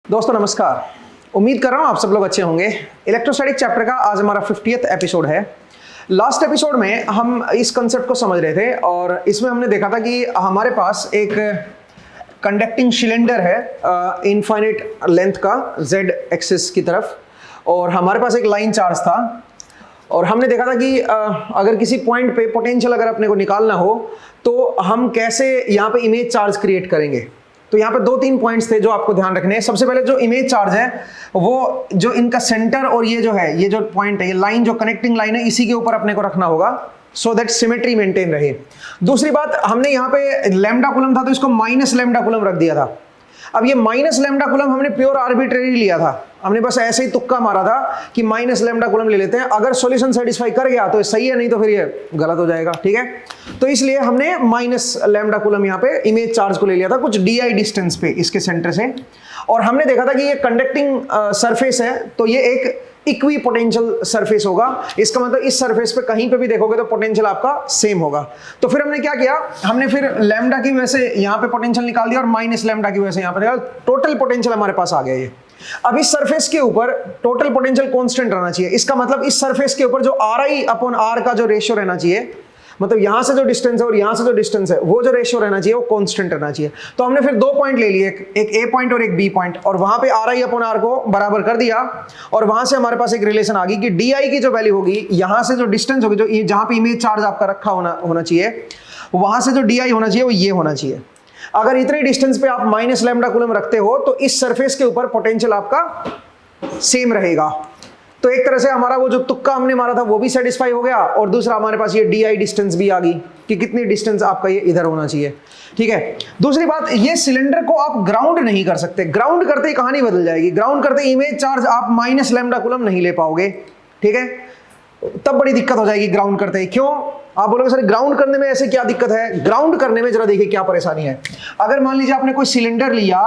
दोस्तों नमस्कार। उम्मीद कर रहा हूँ आप सब लोग अच्छे होंगे। इलेक्ट्रोस्टैटिक चैप्टर का आज हमारा 50th एपिसोड है। लास्ट एपिसोड में हम इस कंसेप्ट को समझ रहे थे और इसमें हमने देखा था कि हमारे पास एक कंडक्टिंग सिलेंडर है इनफाइनाइट लेंथ का z एक्सिस की तरफ, और हमारे पास एक लाइन चार्ज था और हमने देखा था कि अगर किसी पॉइंट पे पोटेंशियल अगर अपने को निकालना हो तो हम कैसे यहाँ पे इमेज चार्ज क्रिएट करेंगे। तो यहाँ पे दो तीन पॉइंट्स थे जो आपको ध्यान रखने हैं। सबसे पहले जो इमेज चार्ज है वो जो इनका सेंटर और ये जो है, ये जो पॉइंट है, ये लाइन जो कनेक्टिंग लाइन है, इसी के ऊपर अपने को रखना होगा सो दैट सिमेट्री मेंटेन रहे। दूसरी बात, हमने यहाँ पे लैम्डा कूलम था तो इसको माइनस लैम्डा कूलम रख दिया था। अब ये माइनस लैम्डा कूलम हमने प्योर आर्बिट्रेरी लिया था, हमने बस ऐसे ही तुक्का मारा था कि माइनस लैम्डा कूलम ले लेते हैं, अगर सॉल्यूशन सेटिस्फाई कर गया तो सही है, नहीं तो फिर ये गलत हो जाएगा। ठीक है, तो इसलिए हमने माइनस लैम्डा कूलम यहाँ पे इमेज चार्ज को ले लिया था कुछ डी डिस्टेंस पे इसके सेंटर से। और हमने देखा था कि ये कंडक्टिंग सरफेस है तो ये एक इक्वी पोटेंशियल सरफेस होगा। इसका मतलब इस सरफेस पे कहीं पे भी देखोगे तो पोटेंशियल आपका सेम होगा। तो फिर हमने क्या किया, हमने फिर लैम्डा की वजह से यहाँ पे पोटेंशियल निकाल दिया और माइनस लैम्डा की वजह से यहाँ पे निकाल, टोटल पोटेंशियल हमारे पास आ गया ये। अब इस सरफेस के ऊपर टोटल पोटेंशियल कांस्टेंट रहना चाहिए। इसका मतलब इस सरफेस के ऊपर जो RI अपॉन R का जो रेशियो रहना चाहिए, मतलब यहां से जो डिस्टेंस है और यहां से जो डिस्टेंस है, वो जो रेशियो रहना चाहिए वो कांस्टेंट रहना चाहिए। तो हमने फिर दो पॉइंट ले लिए, एक A पॉइंट और एक B पॉइंट, और वहां पे RI अपॉन R को बराबर कर दिया और वहां से हमारे पास एक रिलेशन आ गई कि DI की जो वैल्यू होगी, यहां से जो डिस्टेंस होगी, जो जहां पे इमेज चार्ज आपका रखा होना चाहिए, वहां से जो DI होना चाहिए वो ये होना चाहिए। अगर इतने डिस्टेंस पे आप माइनस लैम्डा कूलम रखते हो तो इस सरफेस के ऊपर पोटेंशियल आपका सेम रहेगा। तो एक तरह से हमारा वो जो तुक्का हमने मारा था वो भी सेटिस्फाई हो गया, और दूसरा हमारे पास ये DI डिस्टेंस भी आ गई कि कितनी डिस्टेंस आपका ये इधर होना चाहिए। ठीक है, दूसरी बात, ये सिलेंडर को आप ग्राउंड नहीं कर सकते। ग्राउंड करते ही कहानी बदल जाएगी। ग्राउंड करते इमेज चार्ज आप माइनस लैम्डा कूलम नहीं ले पाओगे। ठीक है, तब बड़ी दिक्कत हो जाएगी ग्राउंड करते ही। क्यों, आप बोलोगे सर ग्राउंड करने में ऐसे क्या दिक्कत है? ग्राउंड करने में जरा देखिए क्या परेशानी है। अगर मान लीजिए आपने कोई सिलेंडर लिया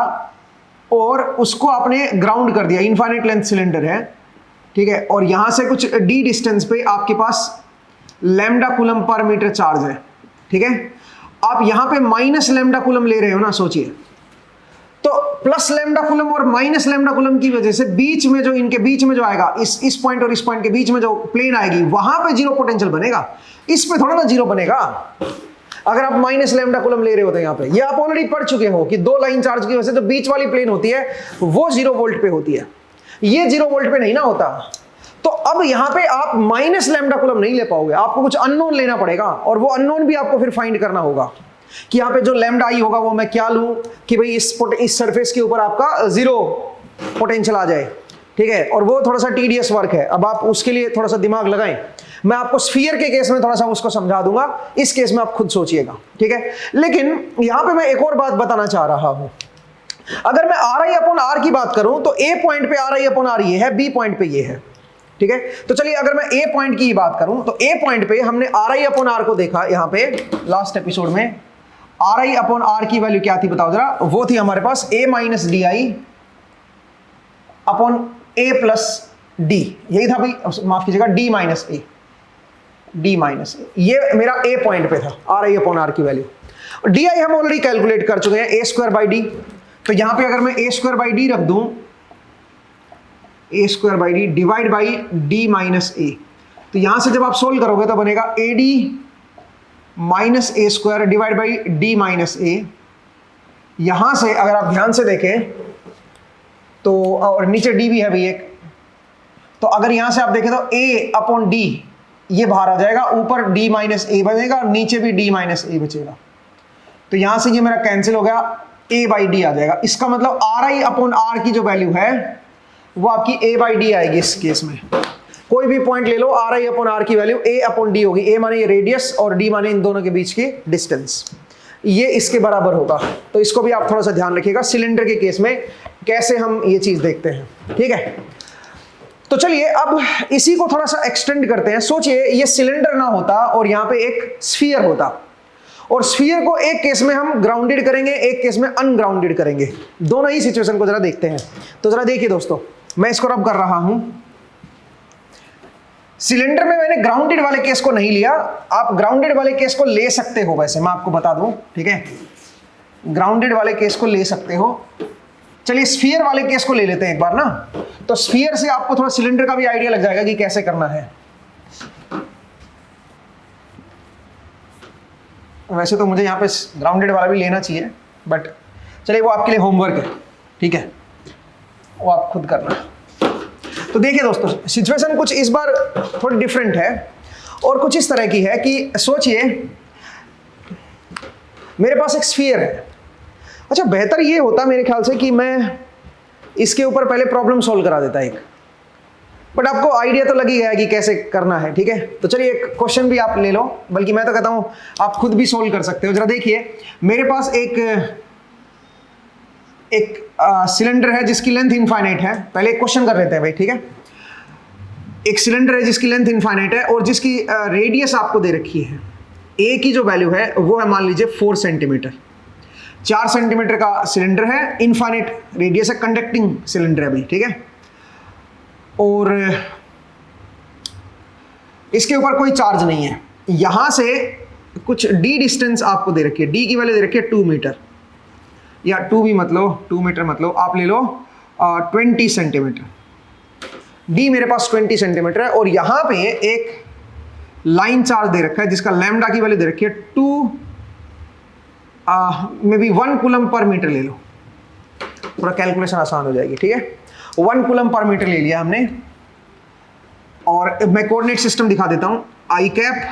और उसको आपने ग्राउंड कर दिया, इनफाइनाइट लेंथ सिलेंडर है, ठीक है, और यहां से कुछ D डिस्टेंस पे आपके पास lambda coulomb per metre charge है। ठीक है, आप यहां पे माइनस लैम्डा कूलम ले रहे हो ना, सोचिए। तो प्लस लैम्डा कूलम और माइनस लैम्डा कूलम की वजह से बीच में जो, इनके बीच में जो आएगा, इस पॉइंट और इस पॉइंट के बीच में जो प्लेन आएगी, वहां पे जीरो पोटेंशियल बनेगा। इस पे थोड़ा ना जीरो बनेगा अगर आप माइनस लैम्डा कूलम ले रहे होते हैं। यहाँ पे ये आप ऑलरेडी पढ़ चुके हो कि दो लाइन चार्ज की वजह से जो बीच वाली प्लेन होती है वो 0 वोल्ट पे होती है, ये 0 वोल्ट पे नहीं ना होता। तो अब यहां पे आप माइनस लैम्डा कूलम नहीं ले पाओगे, आपको कुछ अननोन लेना पड़ेगा, और वो अननोन भी आपको फिर फाइंड करना होगा कि यहाँ पे जो लैम्डा आई होगा वो मैं क्या लूं कि भाई इस सरफेस के ऊपर आपका 0 पोटेंशियल आ जाए। ठीक है, और वो थोड़ा सा टीडियस वर्क है। अब आप उसके लिए थोड़ा सा दिमाग लगाएं। मैं आपको स्फीयर के केस में थोड़ा सा उसको समझा दूंगा, इस केस में आप खुद सोचिएगा। ठीक है, लेकिन यहां पे मैं एक और बात बताना चाह रहा हूं। अगर मैं RI अपॉन R की बात करूं तो A पॉइंट पे RI अपॉन R ये है, B पॉइंट पे ये है। ठीक है, तो चलिए अगर मैं A पॉइंट की बात करूं तो A पॉइंट पे हमने RI अपॉन R को देखा यहां पे लास्ट एपिसोड में। RI अपॉन R की वैल्यू क्या थी बताओ जरा? वो थी हमारे पास A minus DI upon A plus D, यही था भाई, माफ कीजिएगा, D minus A, D minus A, ये मेरा A पॉइंट पे था RI अपॉन R की वैल्यू। DI हम ऑलरेडी कैलकुलेट कर चुके हैं, A स्क्वायर बाई D। तो यहां पे अगर मैं A स्क्वायर बाई D रख दूं, A square by D divide by D minus A, तो यहां से जब आप सोल्व करोगे तो बनेगा AD minus A square divide by D minus A। यहां से अगर आप ध्यान से देखें तो, और नीचे D भी है भाई एक, तो अगर यहां से आप देखें तो A अपॉन D ये बाहर आ जाएगा, ऊपर D माइनस A बचेगा और नीचे भी D माइनस A बचेगा। तो यहां से ये मेरा कैंसिल हो गया, A बाई D आ जाएगा। इसका मतलब RI अपॉन R की जो वैल्यू है वो आपकी A बाई D आएगी। इस केस में कोई भी पॉइंट ले लो, RI अपॉन R की वैल्यू A अपॉन D होगी। A माने ये रेडियस और D माने इन दोनों के बीच की डिस्टेंस, ये इसके बराबर होगा। तो इसको भी आप थोड़ा सा ध्यान रखिएगा सिलेंडर के केस में कैसे हम ये चीज देखते हैं। ठीक है, तो चलिए अब इसी को थोड़ा सा एक्सटेंड करते हैं। सोचिए ये सिलेंडर ना होता और यहाँ पे एक स्फीयर होता, और स्फीयर को एक केस में हम ग्राउंडेड करेंगे, एक केस में अनग्राउंडेड करेंगे। दोनों ही सिचुएशन को जरा देखते हैं। तो जरा देखिए दोस्तों, मैं इसको रब कर रहा हूं। सिलेंडर में मैंने ग्राउंडेड वाले केस को नहीं लिया, आप ग्राउंडेड वाले केस को ले सकते हो, वैसे मैं आपको बता दूं। ठीक है, ग्राउंडेड वाले केस को ले सकते हो। चलिए स्फीयर वाले केस को ले लेते हैं एक बार ना। तो स्फीयर से आपको थोड़ा सिलेंडर का भी आइडिया लग जाएगा कि कैसे करना है। वैसे तो मुझे यहाँ पे ग्राउंडेड वाला भी लेना चाहिए, बट चलिए वो आपके लिए होमवर्क है, ठीक है, वो आप खुद करना। तो देखिए दोस्तों, सिचुएशन कुछ इस बार थोड़ी डिफरेंट है और कुछ इस तरह की है कि सोचिए मेरे पास एक स्फीयर है। अच्छा, बेहतर ये होता मेरे ख्याल से कि मैं इसके ऊपर पहले प्रॉब्लम सॉल्व करा देता एक, बट आपको आइडिया तो लग ही गया कि कैसे करना है, ठीक है। तो चलिए एक क्वेश्चन भी आप ले लो, बल्कि मैं तो कहता हूं आप खुद भी सॉल्व कर सकते हो। जरा देखिए, मेरे पास एक सिलेंडर है जिसकी लेंथ इनफाइनाइट है। पहले एक क्वेश्चन कर लेते हैं भाई, ठीक है। एक सिलेंडर है जिसकी लेंथ इनफाइनाइट है और जिसकी रेडियस आपको दे रखी है। ए की जो वैल्यू है वो है मान लीजिए 4 सेंटीमीटर। 4 सेंटीमीटर का सिलेंडर है, इनफाइनाइट रेडियस है, कंडक्टिंग सिलेंडर है भाई, ठीक है। और इसके ऊपर कोई चार्ज नहीं है। यहां से कुछ डी डिस्टेंस आपको दे रखी है, डी की वैल्यू दे रखी है 2 मीटर, या 2 भी मतलब 2 मीटर मतलब आप ले लो 20 सेंटीमीटर। डी मेरे पास 20 सेंटीमीटर है और यहां पे एक लाइन चार्ज दे रखा है जिसका लैम्डा की वैल्यू दे रखी है 2 मे बी 1 कूलम पर मीटर। ले लो, थोड़ा कैलकुलेशन आसान हो जाएगी, ठीक है। 1 कूलम पर मीटर ले लिया हमने। और मैं कोऑर्डिनेट सिस्टम दिखा देता हूं, आई कैप,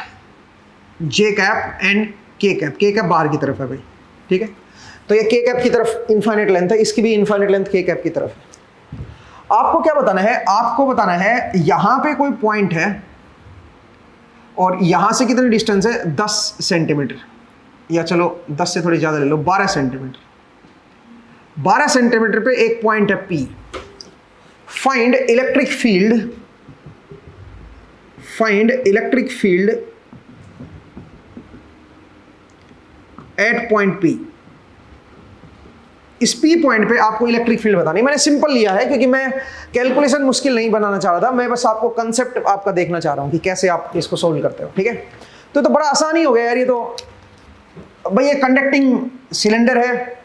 जे कैप एंड के कैप। के कैप बाहर की तरफ है भाई, ठीक है। तो ये के कैप की तरफ इनफाइनाइट लेंथ है, इसकी भी इनफाइनाइट लेंथ के कैप की तरफ है। आपको क्या बताना है? आपको बताना है यहां पे कोई पॉइंट है और यहां से कितनी डिस्टेंस है, 10 सेंटीमीटर, या चलो 10 से थोड़ी ज्यादा ले लो, 12 सेंटीमीटर। 12 सेंटीमीटर पे एक पॉइंट है P। Find electric field, find electric field at point P। इस P पॉइंट पे आपको इलेक्ट्रिक फील्ड बतानी। मैंने सिंपल लिया है क्योंकि मैं कैलकुलेशन मुश्किल नहीं बनाना चाह रहा था, मैं बस आपको कंसेप्ट आपका देखना चाह रहा हूं कि कैसे आप इसको सोल्व करते हो, ठीक है। तो बड़ा आसान ही हो गया यार ये तो भाई। ये कंडक्टिंग सिलेंडर है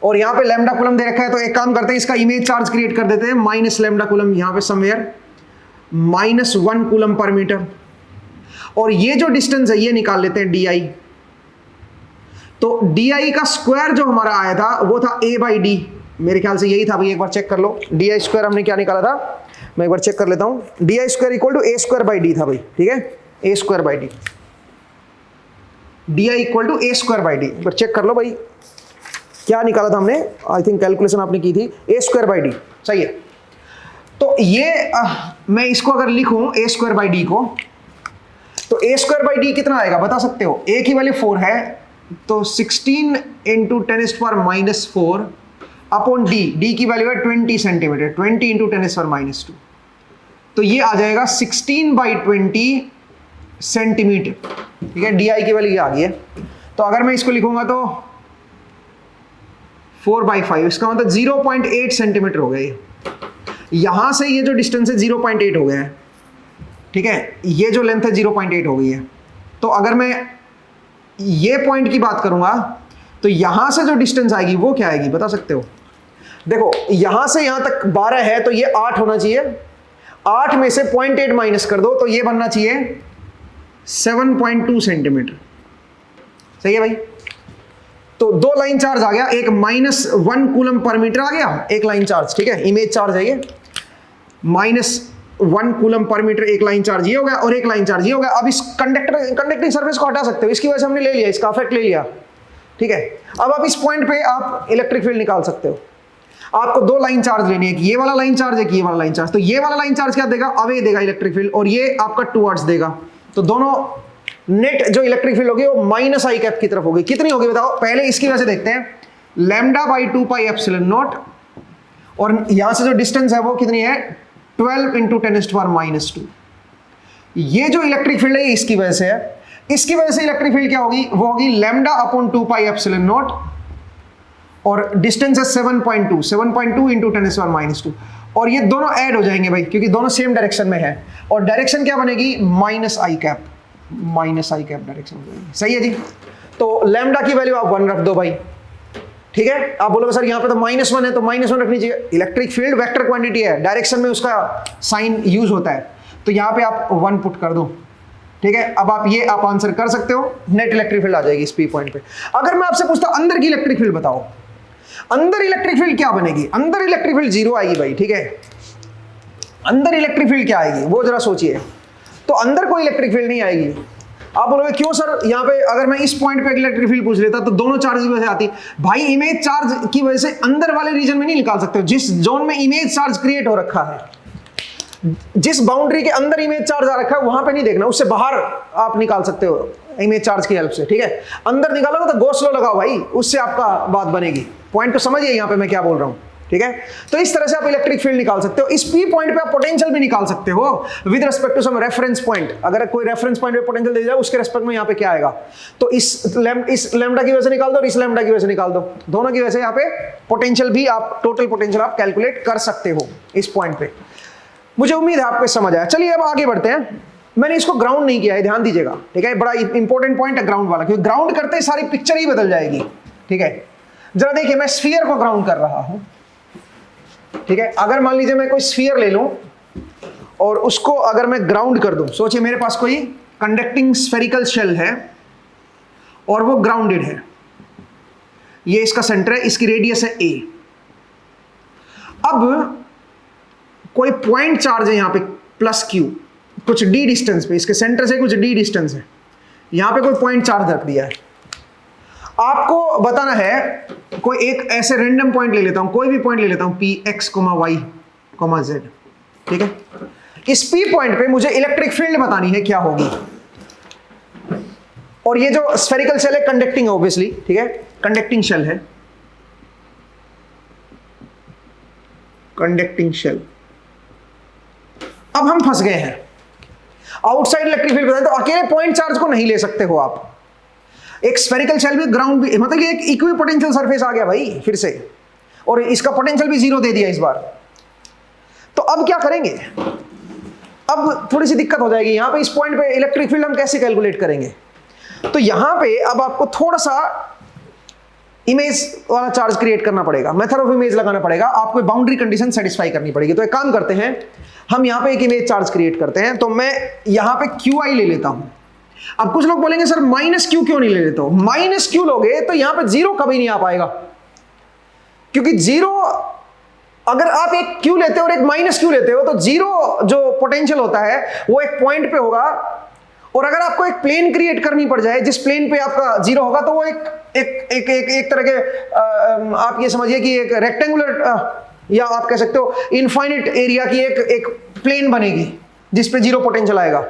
और यहाँ पे लैम्डा कूलम दे रखा है, तो एक काम करते हैं इसका इमेज चार्ज क्रिएट कर देते हैं, माइनस लैम्डा कूलम यहाँ पे समवेयर, -1 कूलम पर मीटर। और ये जो डिस्टेंस है ये निकाल लेते हैं डी। तो डी का स्क्वायर जो हमारा आया था वो था a/d, मेरे ख्याल से यही था भाई, एक बार चेक कर लो। डी स्क्वायर हमने क्या निकाला था, मैं एक बार चेक कर लेता हूं। D square equal to a²/d था भाई, ठीक है, a²/d। D equal to a²/d, एक बार चेक कर लो भाई क्या निकाला था हमने। आई थिंक कैलकुलेशन आपने की थी, a²/d, सही है। तो ये मैं इसको अगर लिखूं a²/d को, तो a²/d कितना आएगा बता सकते हो? a की वैल्यू 4 है, तो 16 इंटू 10⁻⁻⁴ अपॉन डी की वैल्यू है 20 सेंटीमीटर, 20 इंटू 10⁻²। तो ये आ जाएगा 16/20 सेंटीमीटर, ठीक है। डी की वैल्यू ये आ गई है। तो अगर मैं इसको लिखूंगा तो 4/5, इसका मतलब 0.8 सेंटीमीटर हो गया। यहां से ये जो डिस्टेंस है 0.8 हो गया है, ठीक है। ये जो लेंथ है 0.8 हो गई है। तो अगर मैं ये पॉइंट की बात करूंगा तो यहां से जो डिस्टेंस आएगी वो क्या आएगी बता सकते हो? देखो यहां से यहां तक 12 है तो ये 8 होना चाहिए। 8 में से 0.8 माइनस कर दो तो ये बनना चाहिए 7.2 सेंटीमीटर, सही है भाई। तो 2 लाइन चार्ज आ गया, एक -1 कूलम पर मीटर आ गया, एक लाइन चार्ज, ठीक है, इमेज चार्ज है ये। -1 कूलम पर मीटर एक लाइन चार्ज ये हो गया और एक लाइन चार्ज ये हो गया। अब इस कंडक्टिंग सरफेस को हटा सकते हो, इसकी वजह से हमने ले लिया, इसका इफेक्ट ले लिया, ठीक है। अब आप इस पॉइंट पे आप इलेक्ट्रिक फील्ड निकाल सकते हो। आपको 2 लाइन चार्ज लेनी है, ये वाला लाइन चार्ज, एक ये वाला लाइन चार्ज। तो ये वाला लाइन चार्ज क्या देगा, अवे देगा इलेक्ट्रिक फील्ड, और ये आपका टुवर्ड्स देगा। तो दोनों नेट जो इलेक्ट्रिक फील्ड होगी वो -i कैप की तरफ होगी। कितनी होगी बताओ? पहले इसकी वजह से देखते हैं, λ/2πε0, और यहां से जो डिस्टेंस है वो कितनी है, 12 इंटू 10⁻²। ये जो इलेक्ट्रिक फील्ड है इसकी वजह से है। इसकी वजह से इलेक्ट्रिक फील्ड क्या होगी, वो होगी λ/2πε0, और डिस्टेंस है 7.2 इंटू 10⁻²। और ये दोनों ऐड हो जाएंगे भाई, क्योंकि दोनों सेम डायरेक्शन में है। और डायरेक्शन क्या बनेगी, -i cap, -i cap direction हो जाएगी, सही है जी। तो लैम्डा की वैल्यू आप 1 रख दो भाई, ठीक है, आप बोलोगे सर यहाँ पे तो -1 है तो -1 रखनी चाहिए। इलेक्ट्रिक फील्ड वेक्टर क्वांटिटी है, डायरेक्शन में उसका साइन यूज होता है, तो यहाँ पे आप 1 पुट कर दो। ठीक है, अब आप आंसर कर सकते हो, नेट इलेक्ट्रिक फील्ड आ जाएगी इस P पॉइंट पे। अगर मैं आपसे पूछता हूं अंदर की इलेक्ट्रिक फील्ड बताओ, अंदर इलेक्ट्रिक फील्ड क्या बनेगी? अंदर इलेक्ट्रिक फील्ड 0 आएगी भाई। ठीक है, अंदर इलेक्ट्रिक फील्ड क्या आएगी वो जरा सोचिए। तो अंदर कोई इलेक्ट्रिक फील्ड नहीं आएगी। आप बोलोगे क्यों सर, यहाँ पे अगर मैं इस पॉइंट पे इलेक्ट्रिक फील्ड पूछ लेता तो दोनों चार्ज की वजह से आती। भाई इमेज चार्ज की वजह से अंदर वाले रीजन में नहीं निकाल सकते हो। जिस जोन में इमेज चार्ज क्रिएट हो रखा है, जिस बाउंड्री के अंदर इमेज चार्ज आ रखा है वहां पे नहीं देखना, उससे बाहर आप निकाल सकते हो इमेज चार्ज की हेल्प से। ठीक है, अंदर निकालोगे तो गॉस लॉ लगाओ भाई, उससे आपका बात बनेगी। पॉइंट को समझिए यहाँ पे मैं क्या बोल रहा हूँ। ठीक है, तो इस तरह से आप इलेक्ट्रिक फील्ड निकाल सकते हो। इस P पॉइंट पे आप पोटेंशियल भी निकाल सकते हो with respect to some reference point. अगर कोई रेफरेंस पॉइंट पे पोटेंशियल दे जाए उसके रेस्पेक्ट में यहाँ पे क्या आएगा, तो इस लैम्डा की वजह से निकाल दो और इस लैम्डा की वजह से निकाल दो, दोनों की वजह से यहाँ पे पोटेंशियल भी आप टोटल पोटेंशियल आप कैलकुलेट कर सकते हो इस पॉइंट पे। मुझे उम्मीद है आपको समझ आया। चलिए अब आगे बढ़ते हैं। मैंने इसको ग्राउंड नहीं किया है, ध्यान दीजिएगा। ठीक है, बड़ा इंपॉर्टेंट पॉइंट है ग्राउंड वाला, क्योंकि ग्राउंड करते ही सारी पिक्चर ही बदल जाएगी। ठीक है, जरा देखिए मैं स्फीयर को ग्राउंड कर रहा हूं। ठीक है, अगर मान लीजिए मैं कोई स्फीयर ले लूं और उसको अगर मैं ग्राउंड कर दूं, सोचिए मेरे पास कोई कंडक्टिंग स्फेरिकल शेल है और वो ग्राउंडेड है, ये इसका सेंटर है, इसकी रेडियस है a। अब कोई पॉइंट चार्ज है यहाँ पे +q, कुछ d डिस्टेंस पे, इसके सेंटर से कुछ d डिस्टेंस है, यहाँ पे कोई पॉइंट चार्ज रख दिया है। आपको बताना है कोई एक ऐसे रैंडम पॉइंट ले लेता हूं, कोई भी पॉइंट ले लेता हूं P x, y, z। ठीक है, इस P पॉइंट पे मुझे इलेक्ट्रिक फील्ड बतानी है क्या होगी। और ये जो स्फेरिकल शेल है कंडक्टिंग है ऑब्वियसली। ठीक है, कंडक्टिंग शेल है, कंडक्टिंग शेल। अब हम फंस गए हैं, आउटसाइड इलेक्ट्रिक फील्ड बताएं तो अकेले पॉइंट चार्ज को नहीं ले सकते हो आप। एक स्फेरिकल शेल भी ग्राउंड भी, मतलब एक इक्वी पोटेंशियल सरफेस आ गया भाई फिर से, और इसका पोटेंशियल भी 0 दे दिया इस बार। तो अब क्या करेंगे, अब थोड़ी सी दिक्कत हो जाएगी। यहां पे इस पॉइंट पे इलेक्ट्रिक फील्ड हम कैसे कैलकुलेट करेंगे। तो यहां पे अब आपको थोड़ा सा इमेज वाला चार्ज क्रिएट करना पड़ेगा, मेथड ऑफ इमेज लगाना पड़ेगा, आपको बाउंड्री कंडीशन सेटिस्फाई करनी पड़ेगी। तो एक काम करते हैं, हम यहां पे एक इमेज चार्ज क्रिएट करते हैं। तो मैं यहां पे QI ले लेता हूं। अब कुछ लोग बोलेंगे सर -q क्यों नहीं ले लेते हो? -q लोगे तो यहां पे 0 कभी नहीं आ पाएगा, क्योंकि 0 अगर आप एक q लेते हो और एक -q लेते हो तो 0 जो पोटेंशियल होता है वो एक पॉइंट पे होगा, और अगर आपको एक प्लेन क्रिएट करनी पड़ जाए जिस प्लेन पे आपका 0 होगा तो वो एक तरह के आप ये समझिए कि एक रेक्टेंगुलर या आप कह सकते हो इनफाइनिट एरिया की एक प्लेन बनेगी जिस पे 0 पोटेंशियल आएगा।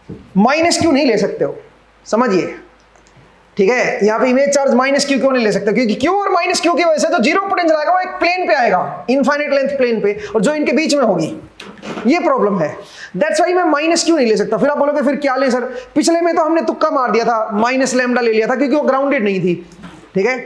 -q नहीं ले सकते हो, समझिए। ठीक है, यहां पे इमेज चार्ज -q क्यों नहीं ले सकते, क्योंकि q और -q की वजह से जो 0 पोटेंशियल आएगा वो एक प्लेन पे आएगा, इनफाइनाइट लेंथ प्लेन पे, और जो इनके बीच में होगी, ये प्रॉब्लम है। दैट्स व्हाई मैं -q नहीं ले सकता। फिर आप बोलोगे फिर क्या ले सर, पिछले में तो हमने तुक्का मार दिया था, -λ ले लिया था क्योंकि वो ग्राउंडेड नहीं थी। ठीक है,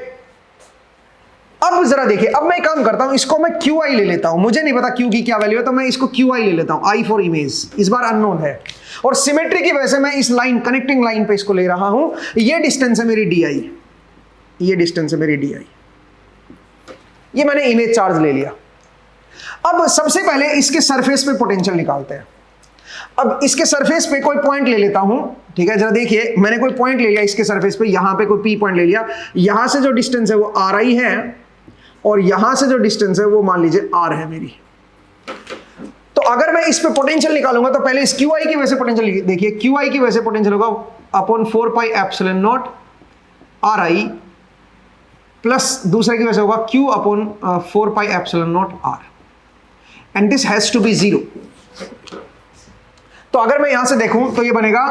अब जरा देखिए, अब मैं काम करता हूं, इसको मैं QI ले लेता हूं। मुझे नहीं पता Q की क्या वैल्यू है, तो मैं इसको QI ले लेता हूं, I फॉर इमेज, इस बार अननोन है, और सिमेट्री की वजह से मैं इस लाइन, कनेक्टिंग लाइन पे इसको ले रहा हूं। ये डिस्टेंस है मेरी DI, ये डिस्टेंस है मेरी DI, ये मैंने इमेज चार्ज ले लिया। अब सबसे पहले इसके सरफेस पे पोटेंशियल निकालते हैं। अब इसके सरफेस पे कोई पॉइंट ले लेता हूं। ठीक है, जरा देखिए, मैंने कोई पॉइंट ले लिया इसके सरफेस पे, यहां पे कोई P पॉइंट ले लिया। यहां से जो डिस्टेंस है वो RI है, और यहां से जो डिस्टेंस है वो मान लीजिए R है मेरी। तो अगर मैं इस पे पोटेंशियल निकालूंगा तो पहले इस QI की वजह से पोटेंशियल देखिए, QI की वजह से पोटेंशियल होगा अपॉन 4πε0 RI, प्लस दूसरे की वजह से होगा Q upon 4πε0 R, and this has to be 0। तो अगर मैं यहां से देखूं तो ये बनेगा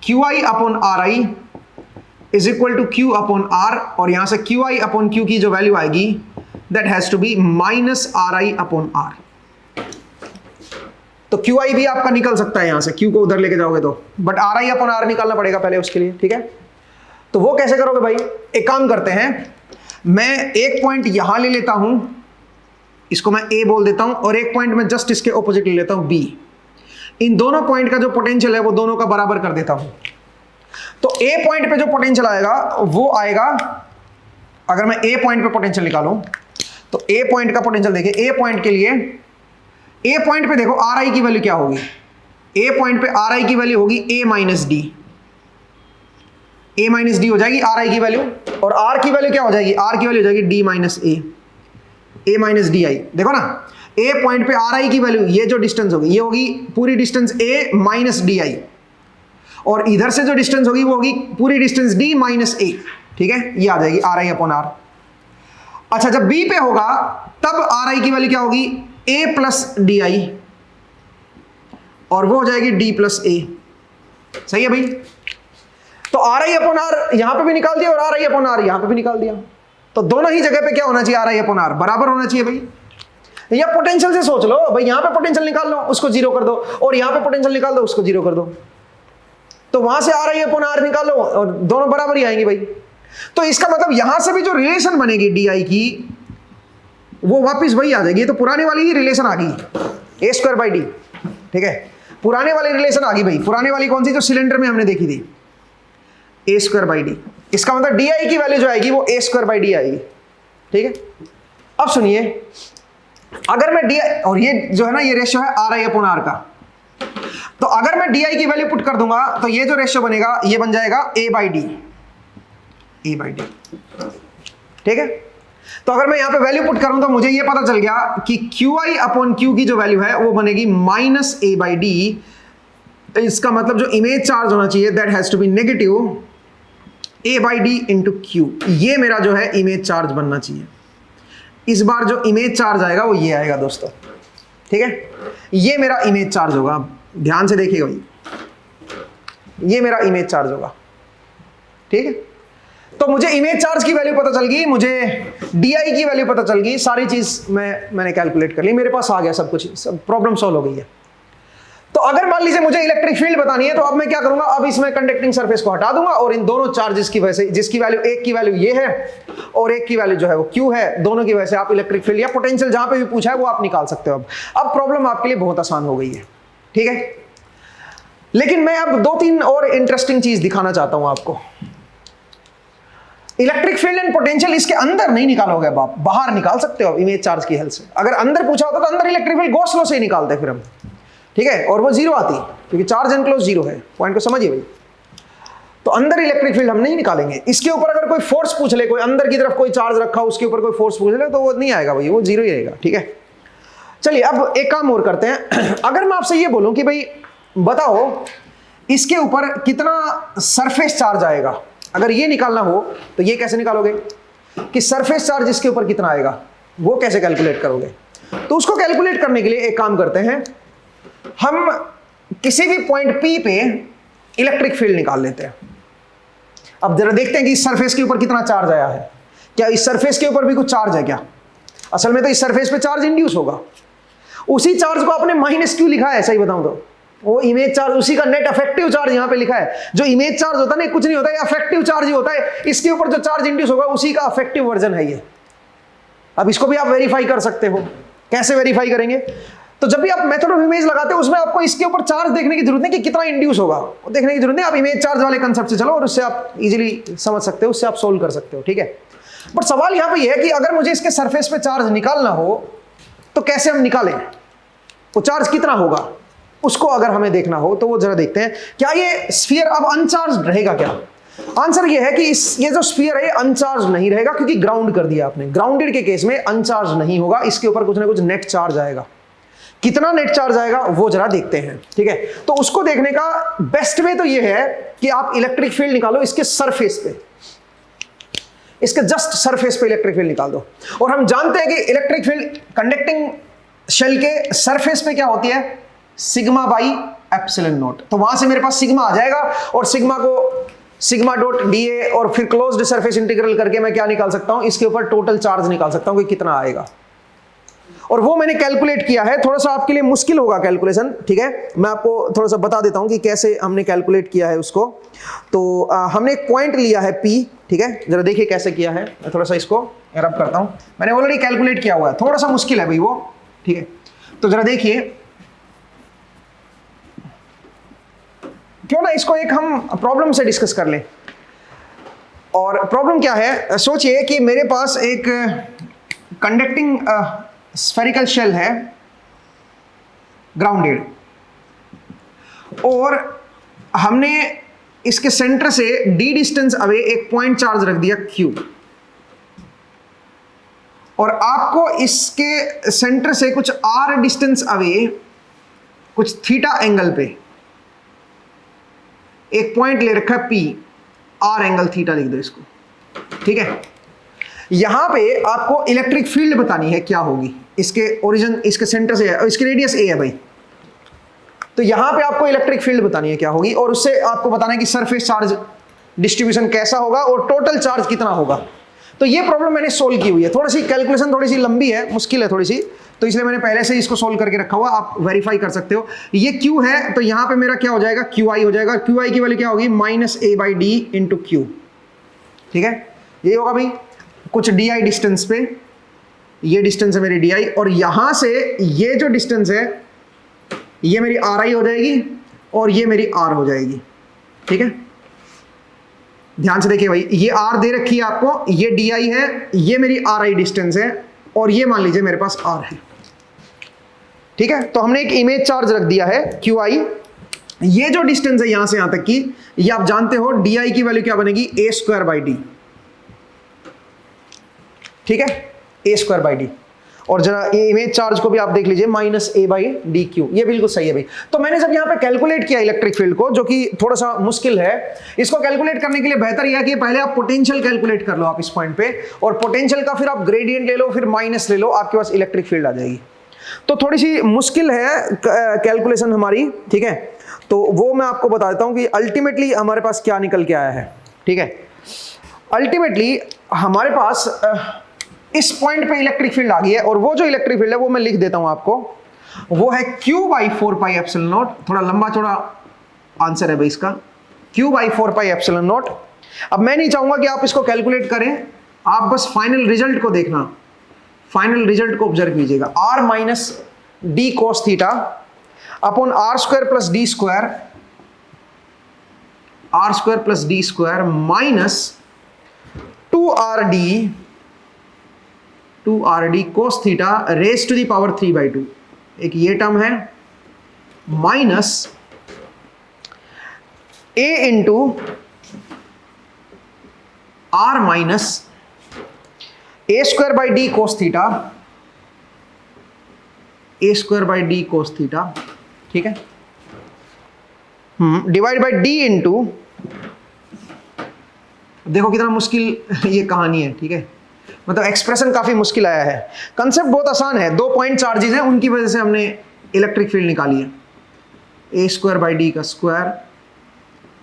QI upon RI is equal to Q upon R, और यहां से QI अपॉन Q की जो वैल्यू आएगी that has to be -RI upon R। तो QI भी आपका निकल सकता है यहां से, Q को उधर लेके जाओगे तो, बट RI अपॉन R निकालना पड़ेगा पहले उसके लिए। ठीक है, तो वो कैसे करोगे भाई, एक काम करते हैं, मैं एक पॉइंट यहां ले लेता हूं, इसको मैं A बोल देता हूं, और एक पॉइंट मैं जस्ट इसके ऑपोजिट ले लेता हूं B। इन दोनों पॉइंट का जो पोटेंशियल है वो दोनों का बराबर कर देता हूं। तो A पॉइंट पे जो पोटेंशियल आएगा वो आएगा अगर मैं ए पॉइंट पे पोटेंशियल निकालूं तो ए पॉइंट का पोटेंशियल देखिए, ए पॉइंट के लिए ए पॉइंट पे देखो आर आई की वैल्यू क्या होगी, ए पॉइंट पे आर आई की वैल्यू होगी ए माइनस डी, ए माइनस डी हो जाएगी आर आई की वैल्यू, और आर की वैल्यू क्या हो जाएगी, आर की वैल्यू हो जाएगी D minus A minus D I. देखो ना, ए पॉइंट पे आर आई की वैल्यू, ये जो डिस्टेंस होगी ये होगी पूरी distance A minus D I, और इधर से जो डिस्टेंस होगी वो होगी पूरी डिस्टेंस डी माइनस ए। ठीक है, ये आ जाएगी आर आई अपॉन आर। अच्छा, जब बी पे होगा तब आर आई की वैल्यू क्या होगी, ए प्लस डी आई, और वो हो जाएगी डी प्लस ए। सही है भाई? तो आर आई अपॉन आर यहां पे भी निकाल दिया और आर आई अपॉन आर यहां पे भी निकाल दिया, तो दोनों ही जगह पे क्या होना चाहिए, आर आई अपॉन आर बराबर होना चाहिए भाई। या पोटेंशियल से सोच लो भाई, यहां पे पोटेंशियल निकाल लो उसको जीरो कर दो, और यहां पे पोटेंशियल निकाल दो उसको जीरो कर दो, तो वहां से आर आई अपॉन आर निकालो और दोनों बराबर ही आएंगे भाई। तो इसका मतलब यहां से भी जो रिलेशन बनेगी डी आई की वो वापस वही आ जाएगी, तो पुराने वाली ही रिलेशन आ गई, ए स्क्वायर बाई डी। ठीक है, पुराने वाली रिलेशन आ गई भाई। पुराने वाली कौन सी, जो सिलेंडर में हमने देखी थी, ए स्क्वायर बाई डी। इसका मतलब डी आई की वैल्यू जो आएगी वो ए स्क्वायर बाई डी आएगी। ठीक है, अब सुनिए, अगर मैं डी आई, और ये जो है ना ये रेशियो है आर आई अपॉन आर का, तो अगर मैं डी आई की वैल्यू पुट कर दूंगा तो ये जो रेशियो बनेगा ये बन जाएगा A by D, A by D. ठीक है, तो अगर मैं यहां पे वैल्यू पुट करूं तो मुझे ये पता चल गया कि क्यू आई अपॉन क्यू की जो वैल्यू है वो बनेगी माइनस ए बाई डी। इसका मतलब जो इमेज चार्ज होना चाहिए that has to be negative a by d into q. ये मेरा जो है इमेज चार्ज बनना चाहिए। इस बार जो इमेज चार्ज आएगा वो ये आएगा दोस्तों। ठीक है, ये मेरा इमेज चार्ज होगा, ध्यान से देखिएगा भाई, ये मेरा इमेज चार्ज होगा। ठीक है, तो मुझे इमेज चार्ज की वैल्यू पता चल गई, मुझे डी आई की वैल्यू पता चल गई, सारी चीज मैंने कैलकुलेट कर ली, मेरे पास आ गया सब कुछ, सब प्रॉब्लम सॉल्व हो गई है। तो अगर मान लीजिए मुझे इलेक्ट्रिक फील्ड बतानी है तो अब मैं क्या करूंगा, अब इसमें कंडक्टिंग सरफेस को हटा दूंगा और इन दोनों चार्जेस की वजह से, जिसकी वैल्यू एक की वैल्यू ये है और एक की वैल्यू जो है वो क्यू है, दोनों की वजह से आप इलेक्ट्रिक फील्ड या पोटेंशियल जहां पे भी पूछा है वो आप निकाल सकते हो। अब प्रॉब्लम आपके लिए बहुत आसान हो गई है। ठीक है, लेकिन मैं अब दो तीन और इंटरेस्टिंग चीज दिखाना चाहता हूं आपको। इलेक्ट्रिक फील्ड एंड पोटेंशियल इसके अंदर नहीं निकालोगे, आप बाहर निकाल सकते हो इमेज चार्ज की हेल्प से। अगर अंदर पूछा होता तो अंदर इलेक्ट्रिक फील्ड गॉस लॉ से ही निकालते फिर हम। ठीक है, और वो जीरो आती क्योंकि चार्ज एनक्लोज जीरो है। पॉइंट को समझिए भाई। तो अंदर इलेक्ट्रिक फील्ड हम नहीं निकालेंगे। इसके ऊपर अगर कोई फोर्स पूछ ले, कोई अंदर की तरफ कोई चार्ज रखा उसके ऊपर कोई फोर्स पूछ ले तो वो नहीं आएगा भाई, वो जीरो ही रहेगा। ठीक है, चलिए अब एक काम और करते हैं। अगर मैं आपसे ये बोलूं कि भाई बताओ इसके ऊपर कितना सरफेस चार्ज आएगा, अगर ये निकालना हो तो ये कैसे निकालोगे कि सरफेस चार्ज इसके ऊपर कितना आएगा, वो कैसे कैलकुलेट करोगे? तो उसको कैलकुलेट करने के लिए एक काम करते हैं, हम किसी भी पॉइंट P पे इलेक्ट्रिक फील्ड निकाल लेते हैं। अब जरा देखते हैं कि इस सरफेस के ऊपर कितना चार्ज आया है। क्या इस सरफेस के ऊपर भी कुछ चार्ज है क्या? असल में तो इस सरफेस पे चार्ज इंड्यूस होगा। उसी चार्ज को आपने माइनस क्यों लिखा है, सही बताऊं तो वो इमेज चार्ज, उसी का नेट अफेक्टिव चार्ज यहां पे लिखा है। जो इमेज चार्ज होता है ना, कुछ नहीं होता, ये अफेक्टिव चार्ज ही होता है। इसके ऊपर जो चार्ज इंड्यूस होगा उसी का अफेक्टिव वर्जन है ये। अब इसको भी आप वेरीफाई कर सकते हो। कैसे वेरीफाई करेंगे? तो जब भी आप मेथड ऑफ इमेज लगाते हो उसमें आपको इसके ऊपर चार्ज देखने की जरूरत नहीं कि कितना इंड्यूस होगा, वो देखने की जरूरत नहीं। आप इमेज चार्ज वाले कंसेप्ट से चलो और उससे आप इजीली समझ सकते हो, उससे आप सोल्व कर सकते हो। ठीक है, बट सवाल यहां पे ये है कि अगर मुझे इसके सरफेस पे चार्ज निकालना हो तो कैसे हम निकालें, वो चार्ज कितना होगा उसको अगर हमें देखना हो तो वो जरा देखते हैं। क्या ये स्फीयर अब अनचार्ज रहेगा क्या? आंसर ये है कि ये जो स्फीयर है अनचार्ज नहीं रहेगा, क्योंकि ग्राउंड कर दिया आपने। ग्राउंडेड के केस में अनचार्ज नहीं होगा, इसके ऊपर कुछ ना कुछ नेट चार्ज आएगा। कितना नेट चार्ज आएगा वो जरा देखते हैं। ठीक है, तो उसको देखने का बेस्ट वे तो ये है कि आप इलेक्ट्रिक फील्ड निकालो इसके सरफेस पे, इसके जस्ट सरफेस पे इलेक्ट्रिक फील्ड निकाल दो। और हम जानते हैं कि इलेक्ट्रिक फील्ड कंडक्टिंग शेल के सरफेस पे क्या होती है, सिग्मा बाई एप्सिलॉन नॉट। तो वहां से मेरे पास सिग्मा आ जाएगा और सिग्मा को सिग्मा डॉट डी ए और फिर क्लोज्ड सरफेस इंटीग्रल करके मैं क्या निकाल सकता हूं, इसके ऊपर टोटल चार्ज निकाल सकता हूं कि कितना आएगा। और वो मैंने कैलकुलेट किया है, थोड़ा सा आपके लिए मुश्किल होगा कैलकुलेशन। ठीक है, मैं आपको थोड़ा सा बता देता हूं कि कैसे हमने कैलकुलेट किया है उसको। तो हमने एक पॉइंट लिया है P। ठीक है, जरा देखिए कैसे किया है। मैं थोड़ा सा इसको रब करता हूं, मैंने ऑलरेडी कैलकुलेट किया हुआ है, थोड़ा सा मुश्किल है भाई वो। ठीक है, तो जरा देखिए, क्यों ना इसको एक हम प्रॉब्लम से डिस्कस कर लें। और प्रॉब्लम क्या है, सोचिए कि मेरे पास एक कंडक्टिंग स्फेरिकल शेल है ग्राउंडेड, और हमने इसके सेंटर से d डिस्टेंस अवे एक पॉइंट चार्ज रख दिया q, और आपको इसके सेंटर से कुछ r डिस्टेंस अवे कुछ थीटा एंगल पे एक पॉइंट ले रखा है p, r एंगल थीटा लिख दो इसको, ठीक है। यहां पे आपको इलेक्ट्रिक फील्ड बतानी है क्या होगी, इसके ओरिजिन इसके सेंटर से है और इसकी रेडियस a है भाई, तो यहां पे आपको इलेक्ट्रिक फील्ड बतानी है क्या होगी, और उससे आपको बताना है कि सरफेस चार्ज डिस्ट्रीब्यूशन कैसा होगा और टोटल चार्ज कितना होगा। तो ये प्रॉब्लम मैंने सोल्व की हुई है, थोड़ी सी कैलकुलेशन थोड़ी सी लंबी है, मुश्किल है थोड़ी सी, तो इसलिए मैंने पहले से इसको सोल्व करके रखा हुआ, आप वेरीफाई कर सकते हो। ये Q है तो यहां पे मेरा क्या हो जाएगा, QI हो जाएगा, QI की वैल्यू क्या होगी, -a/d इंटू Q, ठीक है। ये होगा भाई कुछ DI डिस्टेंस पे, ये डिस्टेंस है मेरी DI, और यहां से ये जो डिस्टेंस है ये मेरी RI हो जाएगी और ये मेरी R हो जाएगी, ठीक है। ध्यान से देखिए भाई, ये R दे रखी है आपको, ये DI है, ये मेरी RI डिस्टेंस है, और ये मान लीजिए मेरे पास R है, ठीक है। तो हमने एक इमेज चार्ज रख दिया है QI, ये जो डिस्टेंस है यहां से यहां तक की, ये आप जानते हो DI की वैल्यू क्या बनेगी, a²/d, ठीक है, a²/d। और जरा ये इमेज चार्ज को भी आप देख लीजिए, -a/dq, ये बिल्कुल सही है भाई। तो मैंने जब यहाँ पे कैलकुलेट किया इलेक्ट्रिक फील्ड को, जो कि थोड़ा सा मुश्किल है, इसको कैलकुलेट करने के लिए बेहतर यह है कि पहले आप पोटेंशियल कैलकुलेट कर लो आप इस पॉइंट पे, और पोटेंशियल का फिर आप ग्रेडियंट ले लो, फिर माइनस ले लो, आपके पास इलेक्ट्रिक फील्ड आ जाएगी। तो थोड़ी सी मुश्किल है कैलकुलेशन हमारी, ठीक है, तो वो मैं आपको बता देता हूँ कि अल्टीमेटली हमारे पास क्या निकल के आया है, ठीक है। अल्टीमेटली हमारे पास इस पॉइंट पे इलेक्ट्रिक फील्ड आ गई है, और वो जो इलेक्ट्रिक फील्ड है वो मैं लिख देता हूं आपको, वो है Q/4πε0, थोड़ा लंबा चौड़ा आंसर है भाई इसका, Q/4πε0। अब मैं नहीं चाहूंगा कि आप इसको कैलकुलेट करें, आप बस फाइनल रिजल्ट को देखना, फाइनल रिजल्ट को ऑब्जर्व कीजिएगा, r - d cos theta upon r² + d² minus 2rd cos theta raise to the power 3/2, एक ये टर्म है, minus a into r minus a²/d cos theta, a²/d cos theta, ठीक है, divide by d into, देखो कितना मुश्किल ये कहानी है, ठीक है, मतलब एक्सप्रेशन काफी मुश्किल आया है, कंसेप्ट बहुत आसान है, 2 पॉइंट चार्जेस हैं, उनकी वजह से हमने इलेक्ट्रिक फील्ड निकाली है, a²/d का square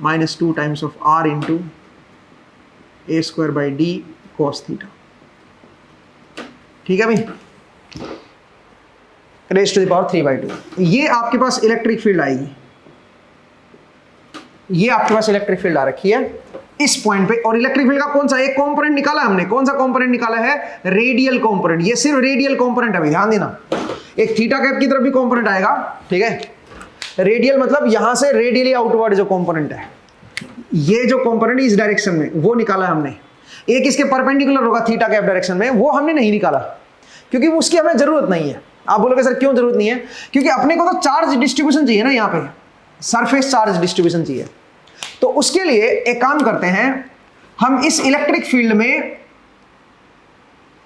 minus 2 times of r into a²/d cos theta, ठीक है भाई, रेज टू द पावर 3/2। ये आपके पास इलेक्ट्रिक फील्ड आएगी, ये आपके पास इलेक्ट्रिक फील्ड आ रखी है इस पॉइंट पे, और इलेक्ट्रिक फील्ड का कौन सा एक कंपोनेंट निकाला हमने, कौन सा कंपोनेंट निकाला है, रेडियल कंपोनेंट, ये सिर्फ रेडियल कंपोनेंट है, ध्यान देना, एक थीटा कैप की तरफ भी कंपोनेंट आएगा, ठीक है, रेडियल मतलब यहां से रेडियली आउटवर्ड जो कंपोनेंट है, ये जो कंपोनेंट इस डायरेक्शन में वो निकाला हमने, एक इसके परपेंडिकुलर होगा थीटा कैप डायरेक्शन में, वो हमने नहीं निकाला क्योंकि उसकी हमें जरूरत नहीं है। आप बोलोगे सर क्यों जरूरत नहीं है, क्योंकि अपने को तो चार्ज डिस्ट्रीब्यूशन चाहिए ना, यहाँ पे सरफेस चार्ज डिस्ट्रीब्यूशन चाहिए, तो उसके लिए एक काम करते हैं, हम इस इलेक्ट्रिक फील्ड में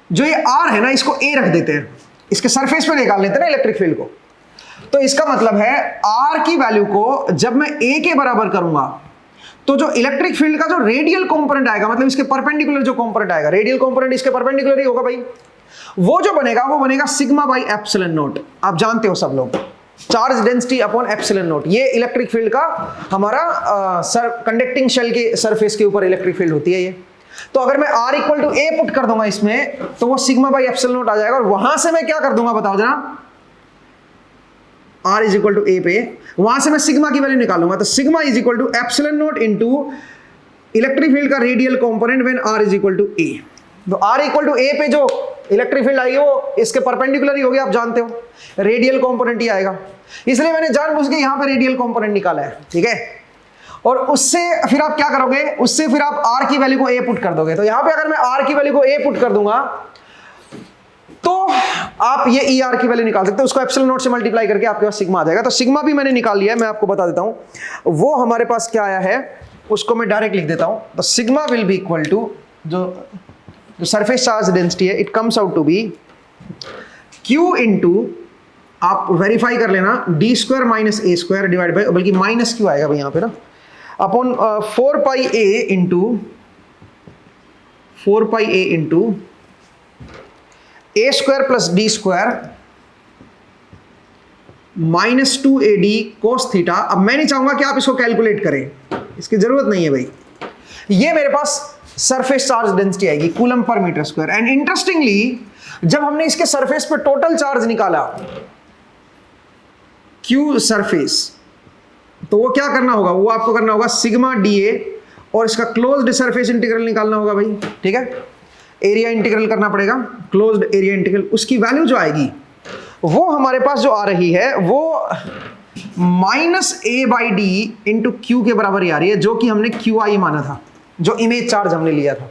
जो ये R है ना, इसको A रख देते हैं, इसके सरफेस पे निकाल लेते हैं ना इलेक्ट्रिक फील्ड को, तो इसका मतलब है R की वैल्यू को जब मैं A के बराबर करूंगा, तो जो इलेक्ट्रिक फील्ड का जो रेडियल कंपोनेंट आएगा, मतलब इसके परपेंडिकुलर जो कंपोनेंट आएगा, रेडियल कंपोनेंट इसके परपेंडिकुलर ही होगा भाई, वो जो बनेगा वो बनेगा σ/ε0। आप जानते हो सब लोग, चार्ज डेंसिटी अपॉन ε0, ये इलेक्ट्रिक फील्ड का हमारा कंडक्टिंग शेल के सरफेस के ऊपर इलेक्ट्रिक फील्ड होती है ये। तो अगर मैं R = A पुट कर दूंगा इसमें, तो वो σ/ε0 आ जाएगा, और वहां से मैं क्या कर दूंगा बताओ जरा, R = A पे, वहां से मैं सिग्मा की वैल्यू निकालूंगा, तो σ = ε0 इंटू इलेक्ट्रिक फील्ड का radial component when R = A। तो R = A पे जो इलेक्ट्रिक फील्ड आई वो इसके परपेंडिकुलर ही होगी, आप जानते हो रेडियल कंपोनेंट ही आएगा, इसलिए मैंने जानबूझ के यहां पे रेडियल कंपोनेंट निकाला है, ठीक है। और उससे फिर आप क्या करोगे, उससे फिर आप r की वैल्यू को a पुट कर दोगे। तो यहां पे अगर मैं r की वैल्यू को a पुट कर दूंगा तो आप ये ER की वैल्यू निकाल सकते हो, उसको एप्सिलॉन नॉट से मल्टीप्लाई करके आपके पास सिग्मा आ जाएगा। तो सिग्मा भी मैंने निकाल लिया है, मैं आपको बता देता हूं वो हमारे पास क्या आया है, उसको मैं डायरेक्ट लिख देता हूं। तो sigma will be equal to जो सरफेस चार्ज डेंसिटी है, it comes out to be Q into, आप वेरीफाई कर लेना, D square minus A square divide by, बल्कि माइनस क्यू आएगा भाई यहाँ पे ना, upon 4 pi A into A square plus D square minus 2AD cos theta. अब मैं नहीं चाहूंगा कि आप इसको कैलकुलेट करें, इसकी जरूरत नहीं है भाई। ये मेरे पास सरफेस चार्ज डेंसिटी आएगी coulomb per metre square. And interestingly जब हमने इसके सरफेस पे टोटल चार्ज निकाला Q सरफेस, तो वो क्या करना होगा, वो आपको करना होगा सिग्मा DA और इसका क्लोज्ड सरफेस इंटीग्रल निकालना होगा भाई, ठीक है। एरिया इंटीग्रल करना पड़ेगा, क्लोज्ड एरिया इंटीग्रल, उसकी वैल्यू जो आएगी वो हमारे पास जो आ रही है वो -A/D इंटू क्यू के बराबर ही आ रही है, जो कि हमने QI माना था, जो इमेज चार्ज हमने लिया था।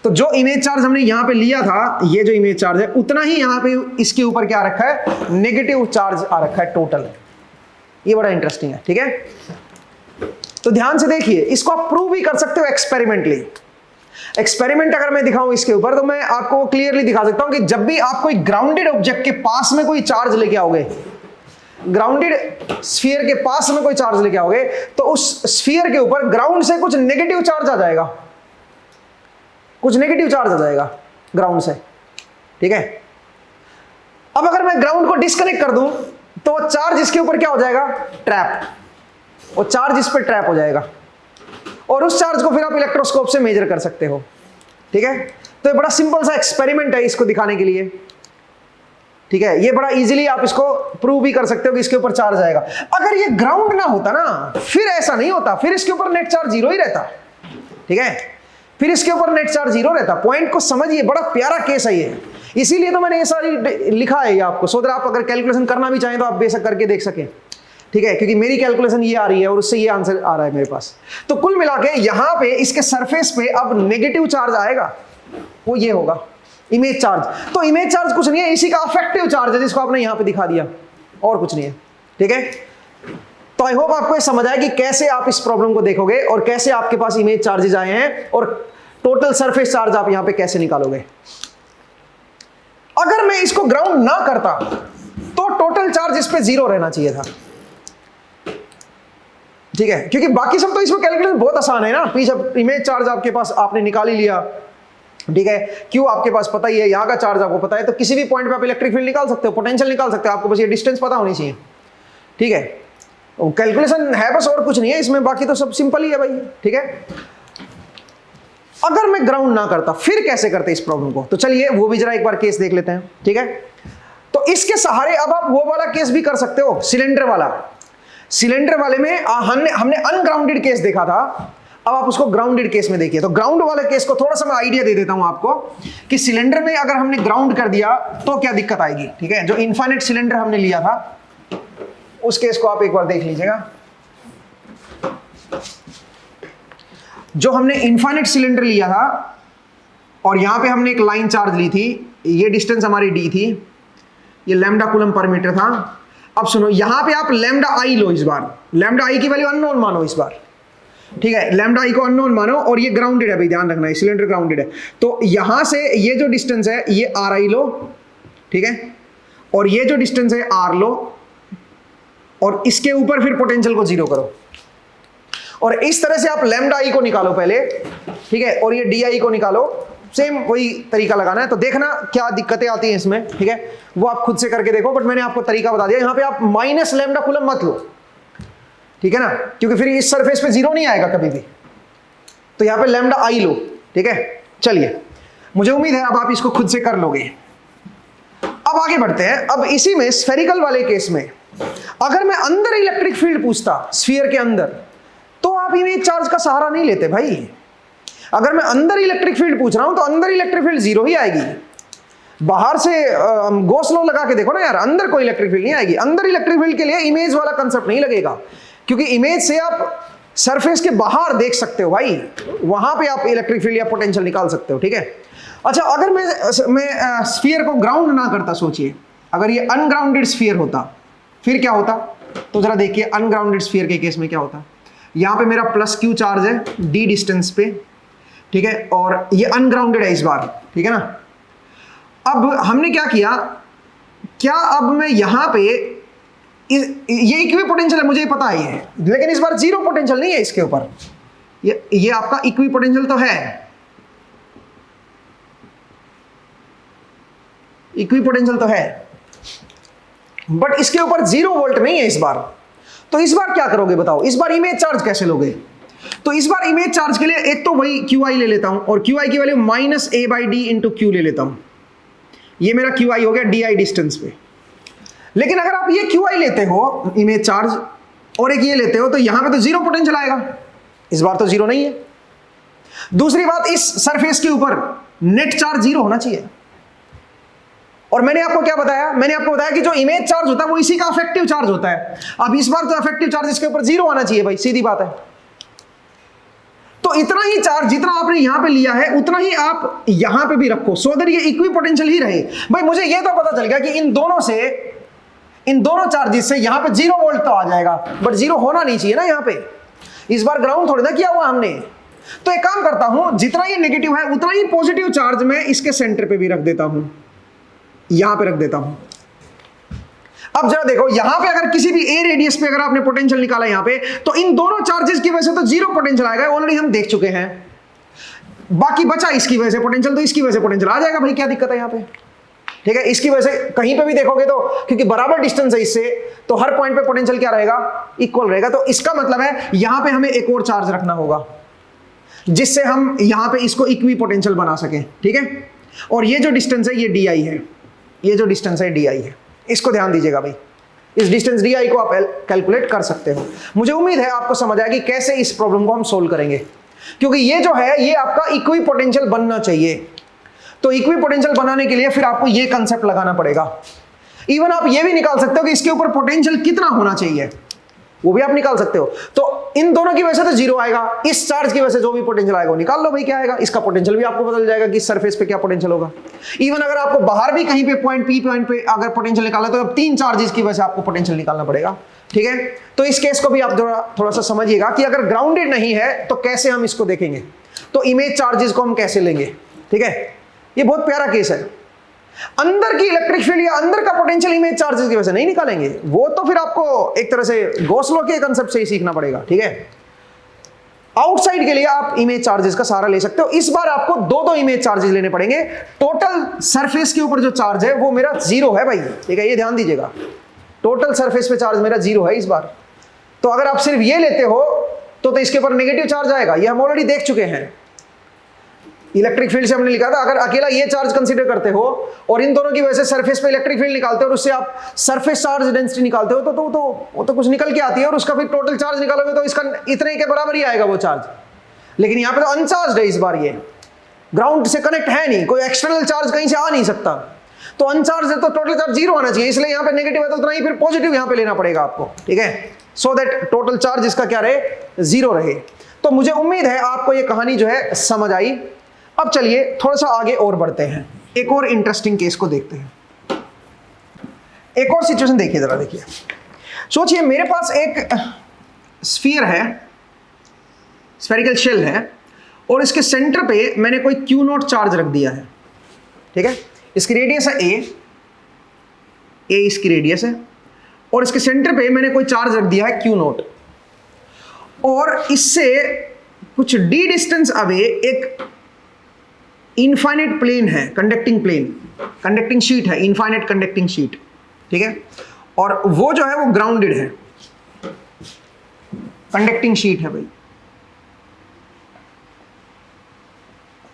तो जो इमेज चार्ज हमने यहां पे लिया था, ये जो इमेज चार्ज है, उतना ही यहां पे इसके ऊपर क्या रखा है, नेगेटिव चार्ज आ रखा है टोटल। ये बड़ा इंटरेस्टिंग है, ठीक है। तो ध्यान से देखिए, इसको आप प्रूव भी कर सकते हो एक्सपेरिमेंटली। एक्सपेरिमेंट अगर मैं दिखाऊं इसके ऊपर, तो मैं आपको क्लियरली दिखा सकता हूं कि जब भी आप कोई ग्राउंडेड ऑब्जेक्ट के पास में कोई चार्ज लेके आओगे, ग्राउंडेड स्फीयर के पास में कोई चार्ज लेके आओगे, तो उस स्फीयर के ऊपर ग्राउंड से कुछ नेगेटिव चार्ज आ जाएगा, कुछ नेगेटिव चार्ज आ जाएगा ग्राउंड से, ठीक है। अब अगर मैं ग्राउंड को डिस्कनेक्ट कर दूं तो चार्ज इसके ऊपर क्या हो जाएगा, ट्रैप, वो चार्ज इस पर ट्रैप हो जाएगा और उस चार्ज को फिर आप इलेक्ट्रोस्कोप से मेजर कर सकते हो, ठीक है। तो ये बड़ा सिंपल सा एक्सपेरिमेंट है इसको दिखाने के लिए, ठीक है। ये बड़ा इजीली आप इसको प्रूव भी कर सकते हो कि इसके ऊपर चार्ज आएगा। अगर ये ग्राउंड ना होता ना, फिर ऐसा नहीं होता, फिर इसके ऊपर नेट चार्ज 0 ही रहता, ठीक है। फिर इसके ऊपर नेट चार्ज 0 रहता। पॉइंट को समझिए, बड़ा प्यारा केस है ये, इसीलिए तो मैंने ये सारी लिखा है ये आपको, सो दैट आप अगर कैलकुलेशन करना भी चाहें तो आप बेशक करके देख सकें, ठीक है। क्योंकि मेरी कैलकुलेशन ये आ रही है और उससे ये आंसर आ रहा है मेरे पास। तो कुल मिला के यहां पे इसके सरफेस पे अब नेगेटिव चार्ज आएगा, वो ये होगा इमेज चार्ज। तो इमेज चार्ज कुछ नहीं है, इसी का अफेक्टिव चार्ज है जिसको आपने यहां पे दिखा दिया, और कुछ नहीं है, ठीक है। तो आई होप आपको ये समझ आया कि कैसे आप इस प्रॉब्लम को देखोगे और कैसे आपके पास इमेज चार्जेस आए हैं और टोटल सरफेस चार्ज आप यहां पे कैसे निकालोगे। अगर मैं इसको ग्राउंड ना करता तो टोटल चार्ज इस पे 0 रहना चाहिए था, ठीक है। क्योंकि बाकी सब तो इसमें कैलकुलेशन बहुत आसान है ना, पीछे इमेज चार्ज आपके पास आपने निकाल ही लिया, ठीक है। क्यों आपके पास पता ही है, यहां का चार्ज आपको पता है, तो किसी भी पॉइंट पे आप इलेक्ट्रिक फील्ड निकाल सकते हो, पोटेंशियल निकाल सकते हो, आपको बस ये डिस्टेंस पता होनी चाहिए, ठीक है। कैलकुलेशन है बस, और कुछ नहीं है इसमें, बाकी तो सब सिंपल ही है भाई, ठीक है। अगर मैं ग्राउंड ना करता फिर कैसे करते इस प्रॉब्लम को, तो चलिए वो भी जरा एक बार केस देख लेते हैं, ठीक है। तो इसके सहारे अब आप वो वाला केस भी कर सकते हो, सिलेंडर वाला। सिलेंडर वाले में हमने अनग्राउंडेड केस देखा था, अब आप उसको ग्राउंडेड केस में देखिए। तो ग्राउंड वाले केस को थोड़ा सा मैं आइडिया दे देता हूं आपको कि सिलेंडर में अगर हमने ग्राउंड कर दिया तो क्या दिक्कत आएगी, ठीक है। जो इनफाइनाइट सिलेंडर हमने लिया था उस केस को आप एक बार देख लीजिएगा। जो हमने इनफाइनाइट सिलेंडर लिया था और यहां पे हमने एक लाइन चार्ज ली थी, ये डिस्टेंस हमारी d थी, ये लैम्डा कूलम पर मीटर था। अब सुनो, यहां पे आप लैम्डा आई लो, इस बार लैम्डा आई की वैल्यू अननोन मानो इस बार, ठीक है। लैम्डा आई को अननोन मानो और ये ग्राउंडेड है भाई, ध्यान रखना है सिलेंडर ग्राउंडेड है। तो यहां से ये जो डिस्टेंस है ये आर आई लो, ठीक है, और ये जो डिस्टेंस है आर लो, और इसके ऊपर फिर पोटेंशियल को 0 करो और इस तरह से आप लैम्डा आई को निकालो पहले, ठीक है, और ये डी आई को निकालो, सेम वही तरीका लगाना है। तो देखना क्या दिक्कतें आती हैं इसमें, ठीक है, वो आप खुद से करके देखो, बट मैंने आपको तरीका बता दिया। यहां पे आप माइनस लैम्डा कूलम मत लो, ठीक है ना, क्योंकि फिर इस सरफेस पे 0 नहीं आएगा कभी भी। तो यहां पे लैम्डा आई लो, ठीक है। चलिए, मुझे उम्मीद है अब आप इसको खुद से कर लोगे। अब आगे बढ़ते हैं। अब इसी में स्फेरिकल वाले केस में अगर मैं अंदर इलेक्ट्रिक फील्ड पूछता स्फीयर के अंदर, तो आप इमेज चार्ज का सहारा नहीं लेते भाई। अगर मैं अंदर इलेक्ट्रिक फील्ड पूछ रहा हूं तो अंदर इलेक्ट्रिक फील्ड 0 ही आएगी। बाहर से गॉस लॉ लगा के देखो ना यार, अंदर कोई इलेक्ट्रिक फील्ड नहीं आएगी। अंदर इलेक्ट्रिक फील्ड के लिए इमेज वाला कंसेप्ट नहीं लगेगा, क्योंकि इमेज से आप सरफेस के बाहर देख सकते हो भाई, वहां पे आप इलेक्ट्रिक फील्ड या पोटेंशियल निकाल सकते हो, ठीक है। अच्छा, अगर मैं स्फीयर को ग्राउंड ना करता, सोचिए अगर ये अनग्राउंडेड स्फीयर होता फिर क्या होता। तो जरा देखिए अनग्राउंडेड स्फीयर के केस में क्या होता। यहां पे मेरा प्लस क्यू चार्ज है डी डिस्टेंस पे, ठीक है, और ये अनग्राउंडेड है इस बार, ठीक है ना। अब हमने क्या किया, क्या अब मैं यहां पे ये इक्वी पोटेंशियल है, मुझे पता ही है, लेकिन इस बार जीरो पोटेंशियल नहीं है इसके ऊपर, ये आपका इक्वी पोटेंशियल तो है, इक्वी पोटेंशियल तो है, बट इसके ऊपर 0 वोल्ट नहीं है इस बार। तो इस बार क्या करोगे बताओ, इस बार इमेज चार्ज कैसे लोगे। तो इस बार इमेज चार्ज के लिए एक तो वही क्यू आई ले लेता हूं, और क्यू आई की value minus A by d into Q ले लेता हूं। ये मेरा क्यू आई हो गया डी आई डिस्टेंस पे। लेकिन अगर आप ये क्यू आई लेते हो इमेज चार्ज और एक ये लेते हो, तो यहां पे तो 0 पोटेंशियल आएगा, इस बार तो 0 नहीं है। दूसरी बात, इस सरफेस के ऊपर नेट चार्ज 0 होना चाहिए। और मैंने आपको क्या बताया, मैंने आपको बताया कि जो इमेज चार्ज होता है वो इसी का अफेक्टिव चार्ज होता है। अब इस बार तो अफेक्टिव चार्ज इसके ऊपर 0 आना चाहिए भाई, सीधी बात है। तो इतना ही चार्ज जितना आपने यहां पे लिया है उतना ही आप यहां पे भी रखो, सो दैट ये इक्वी पोटेंशियल ही रहे। भाई मुझे ये तो पता चल गया कि इन दोनों चार्जेस से यहां पे 0 वोल्ट तो आ जाएगा, बट 0 होना नहीं चाहिए ना यहां पे। इस बार ग्राउंड थोड़ी ना किया हुआ हमने। तो एक काम करता हूं, जितना ये नेगेटिव है उतना ही पॉजिटिव चार्ज मैं इसके सेंटर पे भी रख देता हूं, यहां पे रख देता हूं। अब जरा देखो, यहां पे अगर किसी भी ए रेडियस पे अगर आपने पोटेंशियल निकाला यहां पे, तो इन दोनों चार्जेस की वजह से तो 0 पोटेंशियल आएगा, ऑलरेडी हम देख चुके हैं। बाकी बचा इसकी वजह से पोटेंशियल, तो इसकी वजह से पोटेंशियल आ जाएगा भाई, क्या दिक्कत है यहां पे, ठीक है। इसकी वजह से कहीं पे भी देखोगे तो, क्योंकि बराबर डिस्टेंस है इससे, तो हर पॉइंट पे पोटेंशियल क्या रहेगा, इक्वल रहेगा। तो इसका मतलब है यहां पे हमें एक और चार्ज रखना होगा जिससे हम यहां पे इसको इक्वी पोटेंशियल बना सकें, ठीक है। और ये जो डिस्टेंस है ये डी आई है, ये जो डिस्टेंस है डी आई है, इसको ध्यान दीजिएगा भाई। इस डिस्टेंस डी आई को आप कैलकुलेट कर सकते हो। मुझे उम्मीद है आपको समझ आएगी कैसे इस प्रॉब्लम को हम सोल्व करेंगे, क्योंकि ये जो है ये आपका इक्वी पोटेंशियल बनना चाहिए। तो इक्वी पोटेंशियल बनाने के लिए फिर आपको ये कंसेप्ट लगाना पड़ेगा। इवन आप ये भी निकाल सकते हो कि इसके ऊपर पोटेंशियल कितना होना चाहिए, वो भी आप निकाल सकते हो। तो इन दोनों की वजह से तो 0 आएगा, इस चार्ज की वजह से जो भी पोटेंशियल आएगा वो निकाल लो भाई, क्या आएगा। इसका पोटेंशियल भी आपको बदल जाएगा कि इस सरफेस पे क्या पोटेंशियल होगा। इवन अगर आपको बाहर भी कहीं पे पॉइंट पी पॉइंट पे अगर पोटेंशियल निकालना है, तो अब 3 चार्जेस की वजह से आपको पोटेंशियल निकालना पड़ेगा, ठीक है। तो इस केस को भी आप थोड़ा सा समझिएगा कि अगर ग्राउंडेड नहीं है तो कैसे हम इसको देखेंगे, तो इमेज चार्जेस को हम कैसे लेंगे, ठीक है। ये बहुत प्यारा केस है। अंदर की इलेक्ट्रिक फील्ड या अंदर का पोटेंशियल इमेज चार्जेस की वजह से नहीं निकालेंगे, वो तो फिर आपको एक तरह से गॉस लॉ के कंसेप्ट से ही सीखना पड़ेगा, ठीक है। आउटसाइड के लिए आप इमेज चार्जेस का सहारा ले सकते हो। इस बार आपको दो इमेज चार्जेस लेने पड़ेंगे। टोटल सरफेस के ऊपर जो चार्ज है वो मेरा 0 है भाई, ठीक है, ये ध्यान दीजिएगा। टोटल सरफेस पे चार्ज मेरा 0 है इस बार। तो अगर आप सिर्फ ये लेते हो तो इसके ऊपर नेगेटिव चार्ज आएगा, ये हम ऑलरेडी देख चुके हैं। इलेक्ट्रिक फील्ड से हमने लिखा था, अगर अकेला ये चार्ज कंसीडर करते हो और इन दोनों की वजह से सरफेस पे इलेक्ट्रिक फील्ड निकालते हो और उससे आप सरफेस चार्ज डेंसिटी निकालते हो, तो कुछ निकल के आती है, और उसका फिर टोटल चार्ज निकालोगे तो इसका इतने के बराबर ही आएगा वो चार्ज। लेकिन यहाँ पे तो अनचार्ज है इस बार, ये ग्राउंड से कनेक्ट है नहीं, कोई एक्सटर्नल चार्ज कहीं से आ नहीं सकता, तो अनचार्ज है तो टोटल चार्ज 0 आना चाहिए। इसलिए यहाँ पे नेगेटिव है तो उतना ही फिर पॉजिटिव यहाँ पे लेना पड़ेगा आपको, ठीक है, सो दैट टोटल चार्ज इसका क्या रहे, 0 रहे। तो मुझे उम्मीद है आपको ये कहानी जो है समझ आई। अब चलिए थोड़ा सा आगे और बढ़ते हैं, एक और इंटरेस्टिंग केस को देखते हैं। एक और सिचुएशन देखिए, जरा देखिए, सोचिए मेरे पास एक स्फीयर है, स्फेरिकल शेल है, और इसके सेंटर पे मैंने कोई Q0 चार्ज रख दिया है, ठीक है। इसकी रेडियस है a इसकी रेडियस है, और इसके सेंटर पे मैंने कोई चार्ज रख दिया है Q0, और इससे कुछ d डिस्टेंस अवे एक इनफाइनाइट प्लेन है, कंडक्टिंग प्लेन, कंडक्टिंग शीट है, इनफाइनाइट कंडक्टिंग शीट, ठीक है, और वो जो है वो ग्राउंडेड है, कंडक्टिंग शीट है भाई,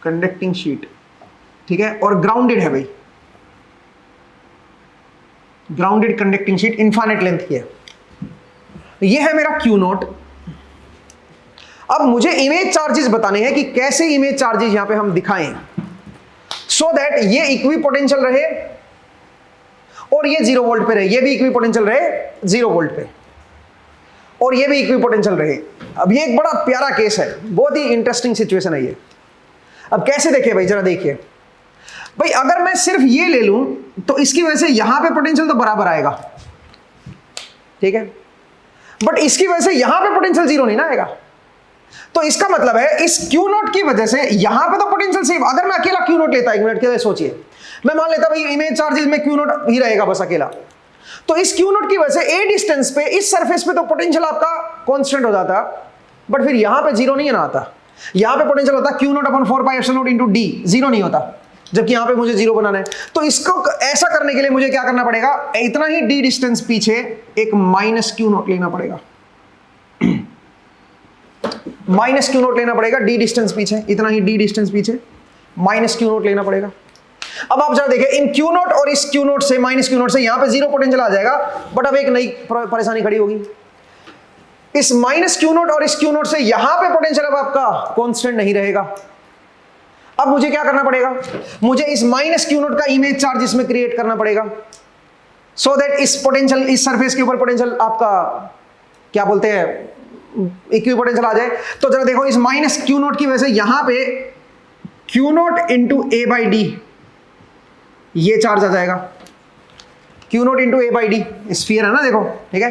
कंडक्टिंग शीट, ठीक है, और ग्राउंडेड है भाई, grounded conducting sheet, infinite length की है। ये है मेरा Q0। अब मुझे इमेज चार्जेस बताने हैं कि कैसे इमेज चार्जेस यहां पे हम दिखाएं सो दैट ये इक्वी पोटेंशियल रहे और ये 0 वोल्ट पे रहे, ये भी इक्वी पोटेंशियल रहे 0 वोल्ट पे। और ये भी इक्विपोटेंशियल रहे। अब ये एक बड़ा प्यारा केस है, बहुत ही इंटरेस्टिंग सिचुएशन है ये। अब कैसे देखें भाई, जरा देखिए भाई, अगर मैं सिर्फ ये ले लूं तो इसकी वजह से यहां पे पोटेंशियल तो बराबर आएगा, ठीक है, बट इसकी वजह से यहां पे पोटेंशियल जीरो नहीं ना आएगा। तो इसका मतलब है इस क्यू नोट की वजह से यहां पे तो पोटेंशियल सेम। अगर मैं अकेला क्यू नोट लेता, एक मिनट के लिए सोचिए, मैं मान लेता भाई इमेज चार्जेस में क्यू नोट ही रहेगा बस अकेला, तो इस क्यू नोट की वजह से ए डिस्टेंस पे इस सरफेस पे तो पोटेंशियल आपका कांस्टेंट हो जाता, बट फिर यहां पे जीरो नहीं ना आता। यहां पे पोटेंशियल होता Q naught upon 4 pi epsilon not into D, zero नहीं होता, जबकि यहां पे मुझे जीरो बनाना है। तो इसको ऐसा करने के लिए मुझे क्या करना पड़ेगा, इतना ही डी डिस्टेंस पीछे एक माइनस क्यू नोट लेना पड़ेगा, माइनस क्यू नोट लेना पड़ेगा डी डिस्टेंस पीछे, इतना ही डी डिस्टेंस पीछे माइनस क्यू नोट लेना पड़ेगा। अब आप जरा देखिए, इन क्यू नोट और इस क्यू नोट से, माइनस क्यू नोट से यहां पे जीरो पोटेंशियल आ जाएगा, बट अब एक नई परेशानी खड़ी होगी। इस माइनस क्यू नोट और इस क्यू नोट से यहां पे पोटेंशियल अब आपका कांस्टेंट नहीं रहेगा। अब मुझे क्या करना पड़ेगा, मुझे इस माइनस क्यू नोट का इमेज चार्ज इसमें क्रिएट करना पड़ेगा, सो दैट इस पोटेंशियल, इस सरफेस के ऊपर पोटेंशियल आपका क्या बोलते हैं, इक्विपोटेंशियल आ जाए। तो जरा देखो, इस माइनस क्यू नोट की वजह से यहां पे Q note into A by D ये चार्ज आ जाएगा, Q note into A by D, sphere है ना, देखो ठीक है,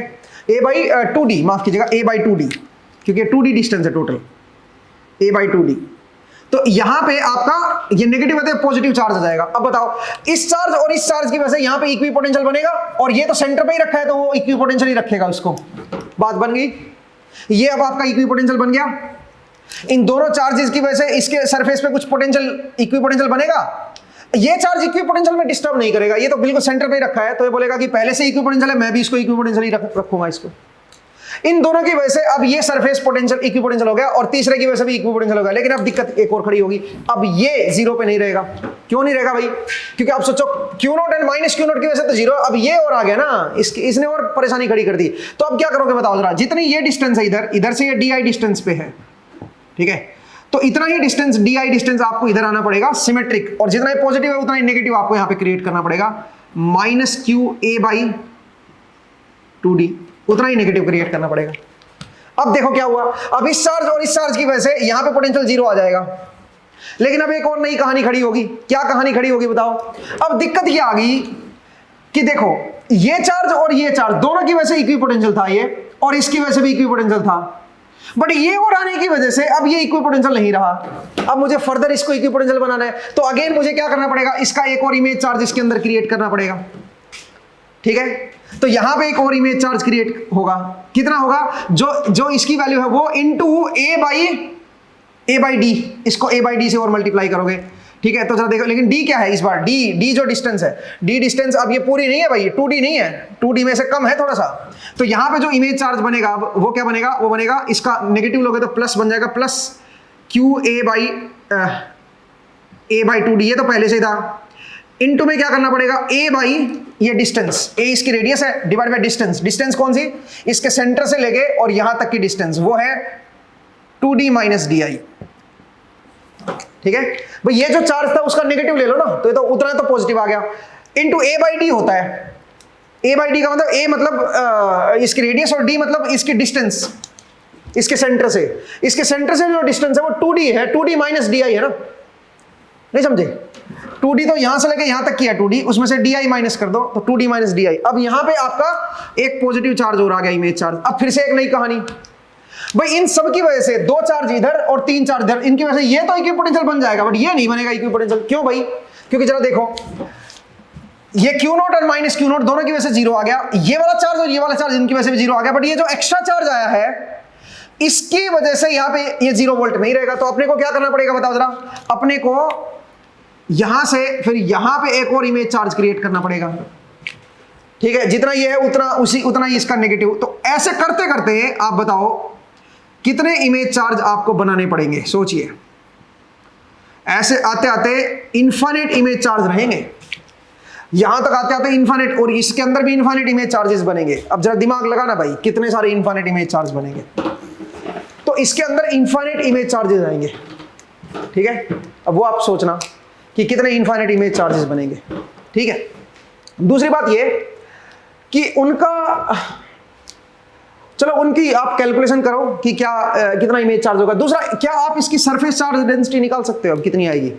ए बाई 2d, माफ कीजिएगा ए बाई 2d, क्योंकि 2d डिस्टेंस है टोटल, ए बाई 2d। तो यहां पे आपका ये नेगेटिव है, पॉजिटिव चार्ज आ जाएगा। अब बताओ, इस चार्ज और इस चार्ज की वजह से यहां पे इक्विपोटेंशियल बनेगा, और ये तो सेंटर पे ही रखा है तो वो इक्विपोटेंशियल ही रखेगा उसको, बात बन गई। ये अब आपका इक्विपोटेंशियल बन गया। इन दोनों चार्जेस की वजह से इसके सरफेस पे कुछ पोटेंशियल, इक्विपोटेंशियल बनेगा। ये चार्ज इक्विपोटेंशियल में डिस्टर्ब नहीं करेगा, ये तो बिल्कुल सेंटर पे ही रखा है, तो ये बोलेगा कि पहले से इक्विपोटेंशियल है, मैं भी इसको इक्विपोटेंशियल ही रखूंगा इसको। इन दोनों की वजह से अब ये सरफेस पोटेंशियल इक्विपोटेंशियल हो गया, और तीसरे की वजह से भी इक्विपोटेंशियल हो गया। लेकिन अब दिक्कत एक और खड़ी होगी, अब ये जीरो पे नहीं रहेगा। क्यों नहीं रहेगा भाई, क्योंकि आप सोचो Q note and minus Q note की वजह से तो जीरो, अब ये और आ गया ना, इसने और परेशानी खड़ी कर दी। तो अब क्या करोगे बताओ जरा, जितनी ये डिस्टेंस है इधर, इधर से ये डी आई डिस्टेंस पे है, ठीक है, तो इतना ही डिस्टेंस डी आई डिस्टेंस आपको इधर आना पड़ेगा सिमेट्रिक, और जितना ही पॉजिटिव है उतना ही नेगेटिव आपको यहां पे क्रिएट करना पड़ेगा, minus Q A by 2d, उतना ही नेगेटिव क्रिएट करना पड़ेगा। अब देखो क्या हुआ, अब इस चार्ज और इस चार्ज की वजह से यहां पे पोटेंशियल जीरो आ जाएगा। लेकिन अब एक और नई कहानी खड़ी होगी। क्या कहानी खड़ी होगी बताओ। अब दिक्कत ये आ गई कि देखो, ये चार्ज और ये चार्ज दोनों की वजह से इक्विपोटेंशियल था ये, और इसकी वजह से भी इक्विपोटेंशियल था, बट ये और आने की वजह से अब ये इक्विपोटेंशियल नहीं रहा। अब मुझे फर्दर इसको इक्विपोटेंशियल बनाना है, तो अगेन मुझे क्या करना पड़ेगा, इसका एक और इमेज चार्ज इसके अंदर क्रिएट करना पड़ेगा, ठीक है। तो यहां पे एक और इमेज चार्ज क्रिएट होगा, कितना होगा, जो इसकी वैल्यू है वो इनटू ए बाई डी, इसको ए बाई डी से और मल्टीप्लाई करोगे, ठीक है। तो जरा देखो, लेकिन डी क्या है इस बार, डी जो डिस्टेंस है, डी डिस्टेंस अब ये पूरी नहीं है भाई, 2d नहीं है, 2d में से कम है थोड़ा सा। तो यहां पे जो इमेज चार्ज बनेगा वो क्या बनेगा, वो बनेगा, इसका नेगेटिव लोगे तो प्लस बन जाएगा, plus Q A by 2d, ये तो पहले से ही था। इनटू में क्या करना पड़ेगा, ए बाई ये डिस्टेंस, ए इसकी रेडियस है, डिवाइड बाय डिस्टेंस, डिस्टेंस कौन सी, इसके सेंटर से लेके और यहां तक की डिस्टेंस, वो है 2d माइनस डी आई, ठीक है भाई। ये जो चार्ज था उसका नेगेटिव ले लो ना, तो ये तो उतना तो पॉजिटिव आ गया, इनटू ए बाई डी होता है। ए बाई डी का मतलब, ए मतलब इसकी रेडियस और डी मतलब इसकी डिस्टेंस, इसके सेंटर से जो डिस्टेंस है वो 2d है, 2d माइनस डी आई है ना, नहीं समझे। 2d तो यहां से लेके यहां तक किया 2d, उसमें से di माइनस कर दो तो 2d माइनस डी आई। अब यहां पे आपका एक पॉजिटिव चार्ज और आ गया, इमेज चार्ज। अब फिर से एक नई कहानी भाई, इन सब की वजह से, 2 चार्ज इधर और 3 चार्ज इधर, इनकी वजह से ये तो इक्विपोटेंशियल बन जाएगा, बट ये नहीं बनेगा इक्विपोटेंशियल। क्यों भाई, क्योंकि जरा देखो, ये क्यू नोट और माइनस क्यू नोट दोनों की वजह से जीरो आ गया, ये वाला चार्ज और ये वाला चार्ज इनकी वजह से भी जीरो आ गया, बट ये जो एक्स्ट्रा चार्ज आया है इसकी वजह से यहां पे ये 0 वोल्ट नहीं रहेगा। तो अपने को क्या करना पड़ेगा बताओ जरा, अपने को यहां से फिर यहां पे एक और इमेज चार्ज क्रिएट करना पड़ेगा, ठीक है। जितना ये है उतना ही इसका नेगेटिव। तो ऐसे करते करते आप बताओ कितने इमेज चार्ज आपको बनाने पड़ेंगे, सोचिए। ऐसे आते आते इनफाइनाइट इमेज चार्ज रहेंगे, यहां तक आते आते इनफाइनाइट, और इसके अंदर भी इनफाइनाइट इमेज चार्जेस बनेंगे। अब जरा दिमाग लगाना भाई, कितने सारे इनफाइनाइट इमेज चार्ज बनेंगे, तो इसके अंदर इनफाइनाइट इमेज चार्जेस आएंगे, ठीक है। अब वो आप सोचना कि कितने इनफाइनाइट इमेज चार्जेस बनेंगे, ठीक है। दूसरी बात ये कि चलो उनकी आप कैलकुलेशन करो कि क्या कितना इमेज चार्ज होगा। दूसरा, क्या आप इसकी सरफेस चार्ज डेंसिटी निकाल सकते हो, अब कितनी आएगी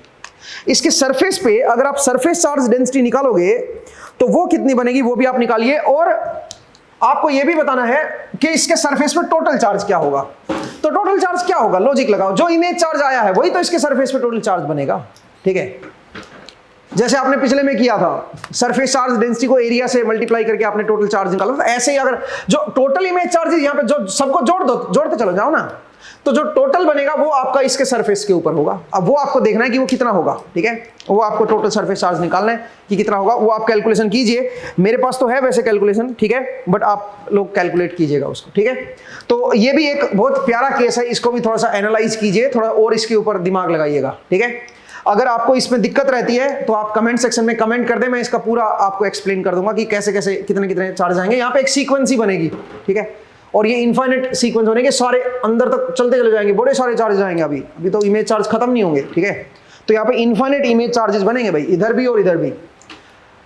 इसके सरफेस पे? अगर आप सरफेस चार्ज डेंसिटी निकालोगे तो वो कितनी बनेगी वो भी आप निकालिए, और आपको ये भी बताना है कि इसके सरफेस पे टोटल चार्ज क्या होगा। तो टोटल चार्ज क्या होगा, लॉजिक लगाओ, जो इमेज चार्ज आया है वही तो इसके सरफेस पे टोटल चार्ज बनेगा, ठीक है। जैसे आपने पिछले में किया था, सरफेस चार्ज डेंसिटी को एरिया से मल्टीप्लाई करके आपने टोटल चार्ज निकाला, तो ऐसे ही अगर जो टोटल इमेज चार्ज है यहाँ पे जो सबको जोड़ दो, जोड़ते चलो जाओ ना, तो जो टोटल बनेगा वो आपका इसके सरफेस के ऊपर होगा। अब वो आपको देखना है कि वो कितना होगा, ठीक है, वो आपको टोटल सरफेस चार्ज निकालना है कि कितना होगा, वो आप कैलकुलेशन कीजिए। मेरे पास तो है वैसे कैलकुलेशन, ठीक है, बट आप लोग कैलकुलेट कीजिएगा उसको, ठीक है। तो ये भी एक बहुत प्यारा केस है, इसको भी थोड़ा सा एनालाइज कीजिए, थोड़ा और इसके ऊपर दिमाग लगाइएगा, ठीक है। अगर आपको इसमें दिक्कत रहती है तो आप कमेंट सेक्शन में कमेंट कर दें, मैं इसका पूरा आपको एक्सप्लेन कर दूंगा कि कैसे कैसे कितने कितने चार्ज आएंगे। यहाँ पे एक सीक्वेंस ही बनेगी, ठीक है, और ये इनफाइनाइट सीक्वेंस होने के सारे अंदर तक चलते चले जाएंगे, बड़े सारे चार्ज आएंगे, अभी तो इमेज चार्ज खत्म नहीं होंगे, ठीक है। तो यहाँ पे इनफाइनाइट इमेज चार्जेस बनेंगे भाई, इधर भी और इधर भी,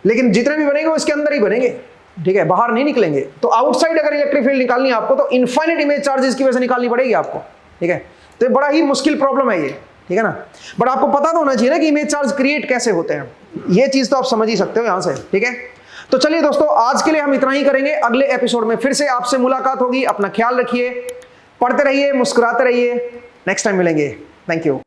लेकिन जितने भी बनेंगे वो इसके अंदर ही बनेंगे, ठीक है, बाहर नहीं निकलेंगे। तो आउटसाइड अगर इलेक्ट्रिक फील्ड निकालनी है आपको तो इनफाइनाइट इमेज चार्जेस की वजह से निकालनी पड़ेगी आपको, ठीक है। तो बड़ा ही मुश्किल प्रॉब्लम है ये, ठीक है ना, बट आपको पता तो होना चाहिए ना कि इमेज चार्ज क्रिएट कैसे होते हैं, ये चीज तो आप समझ ही सकते हो यहां से, ठीक है। तो चलिए दोस्तों, आज के लिए हम इतना ही करेंगे, अगले एपिसोड में फिर से आपसे मुलाकात होगी। अपना ख्याल रखिए, पढ़ते रहिए, मुस्कुराते रहिए, नेक्स्ट टाइम मिलेंगे, थैंक यू।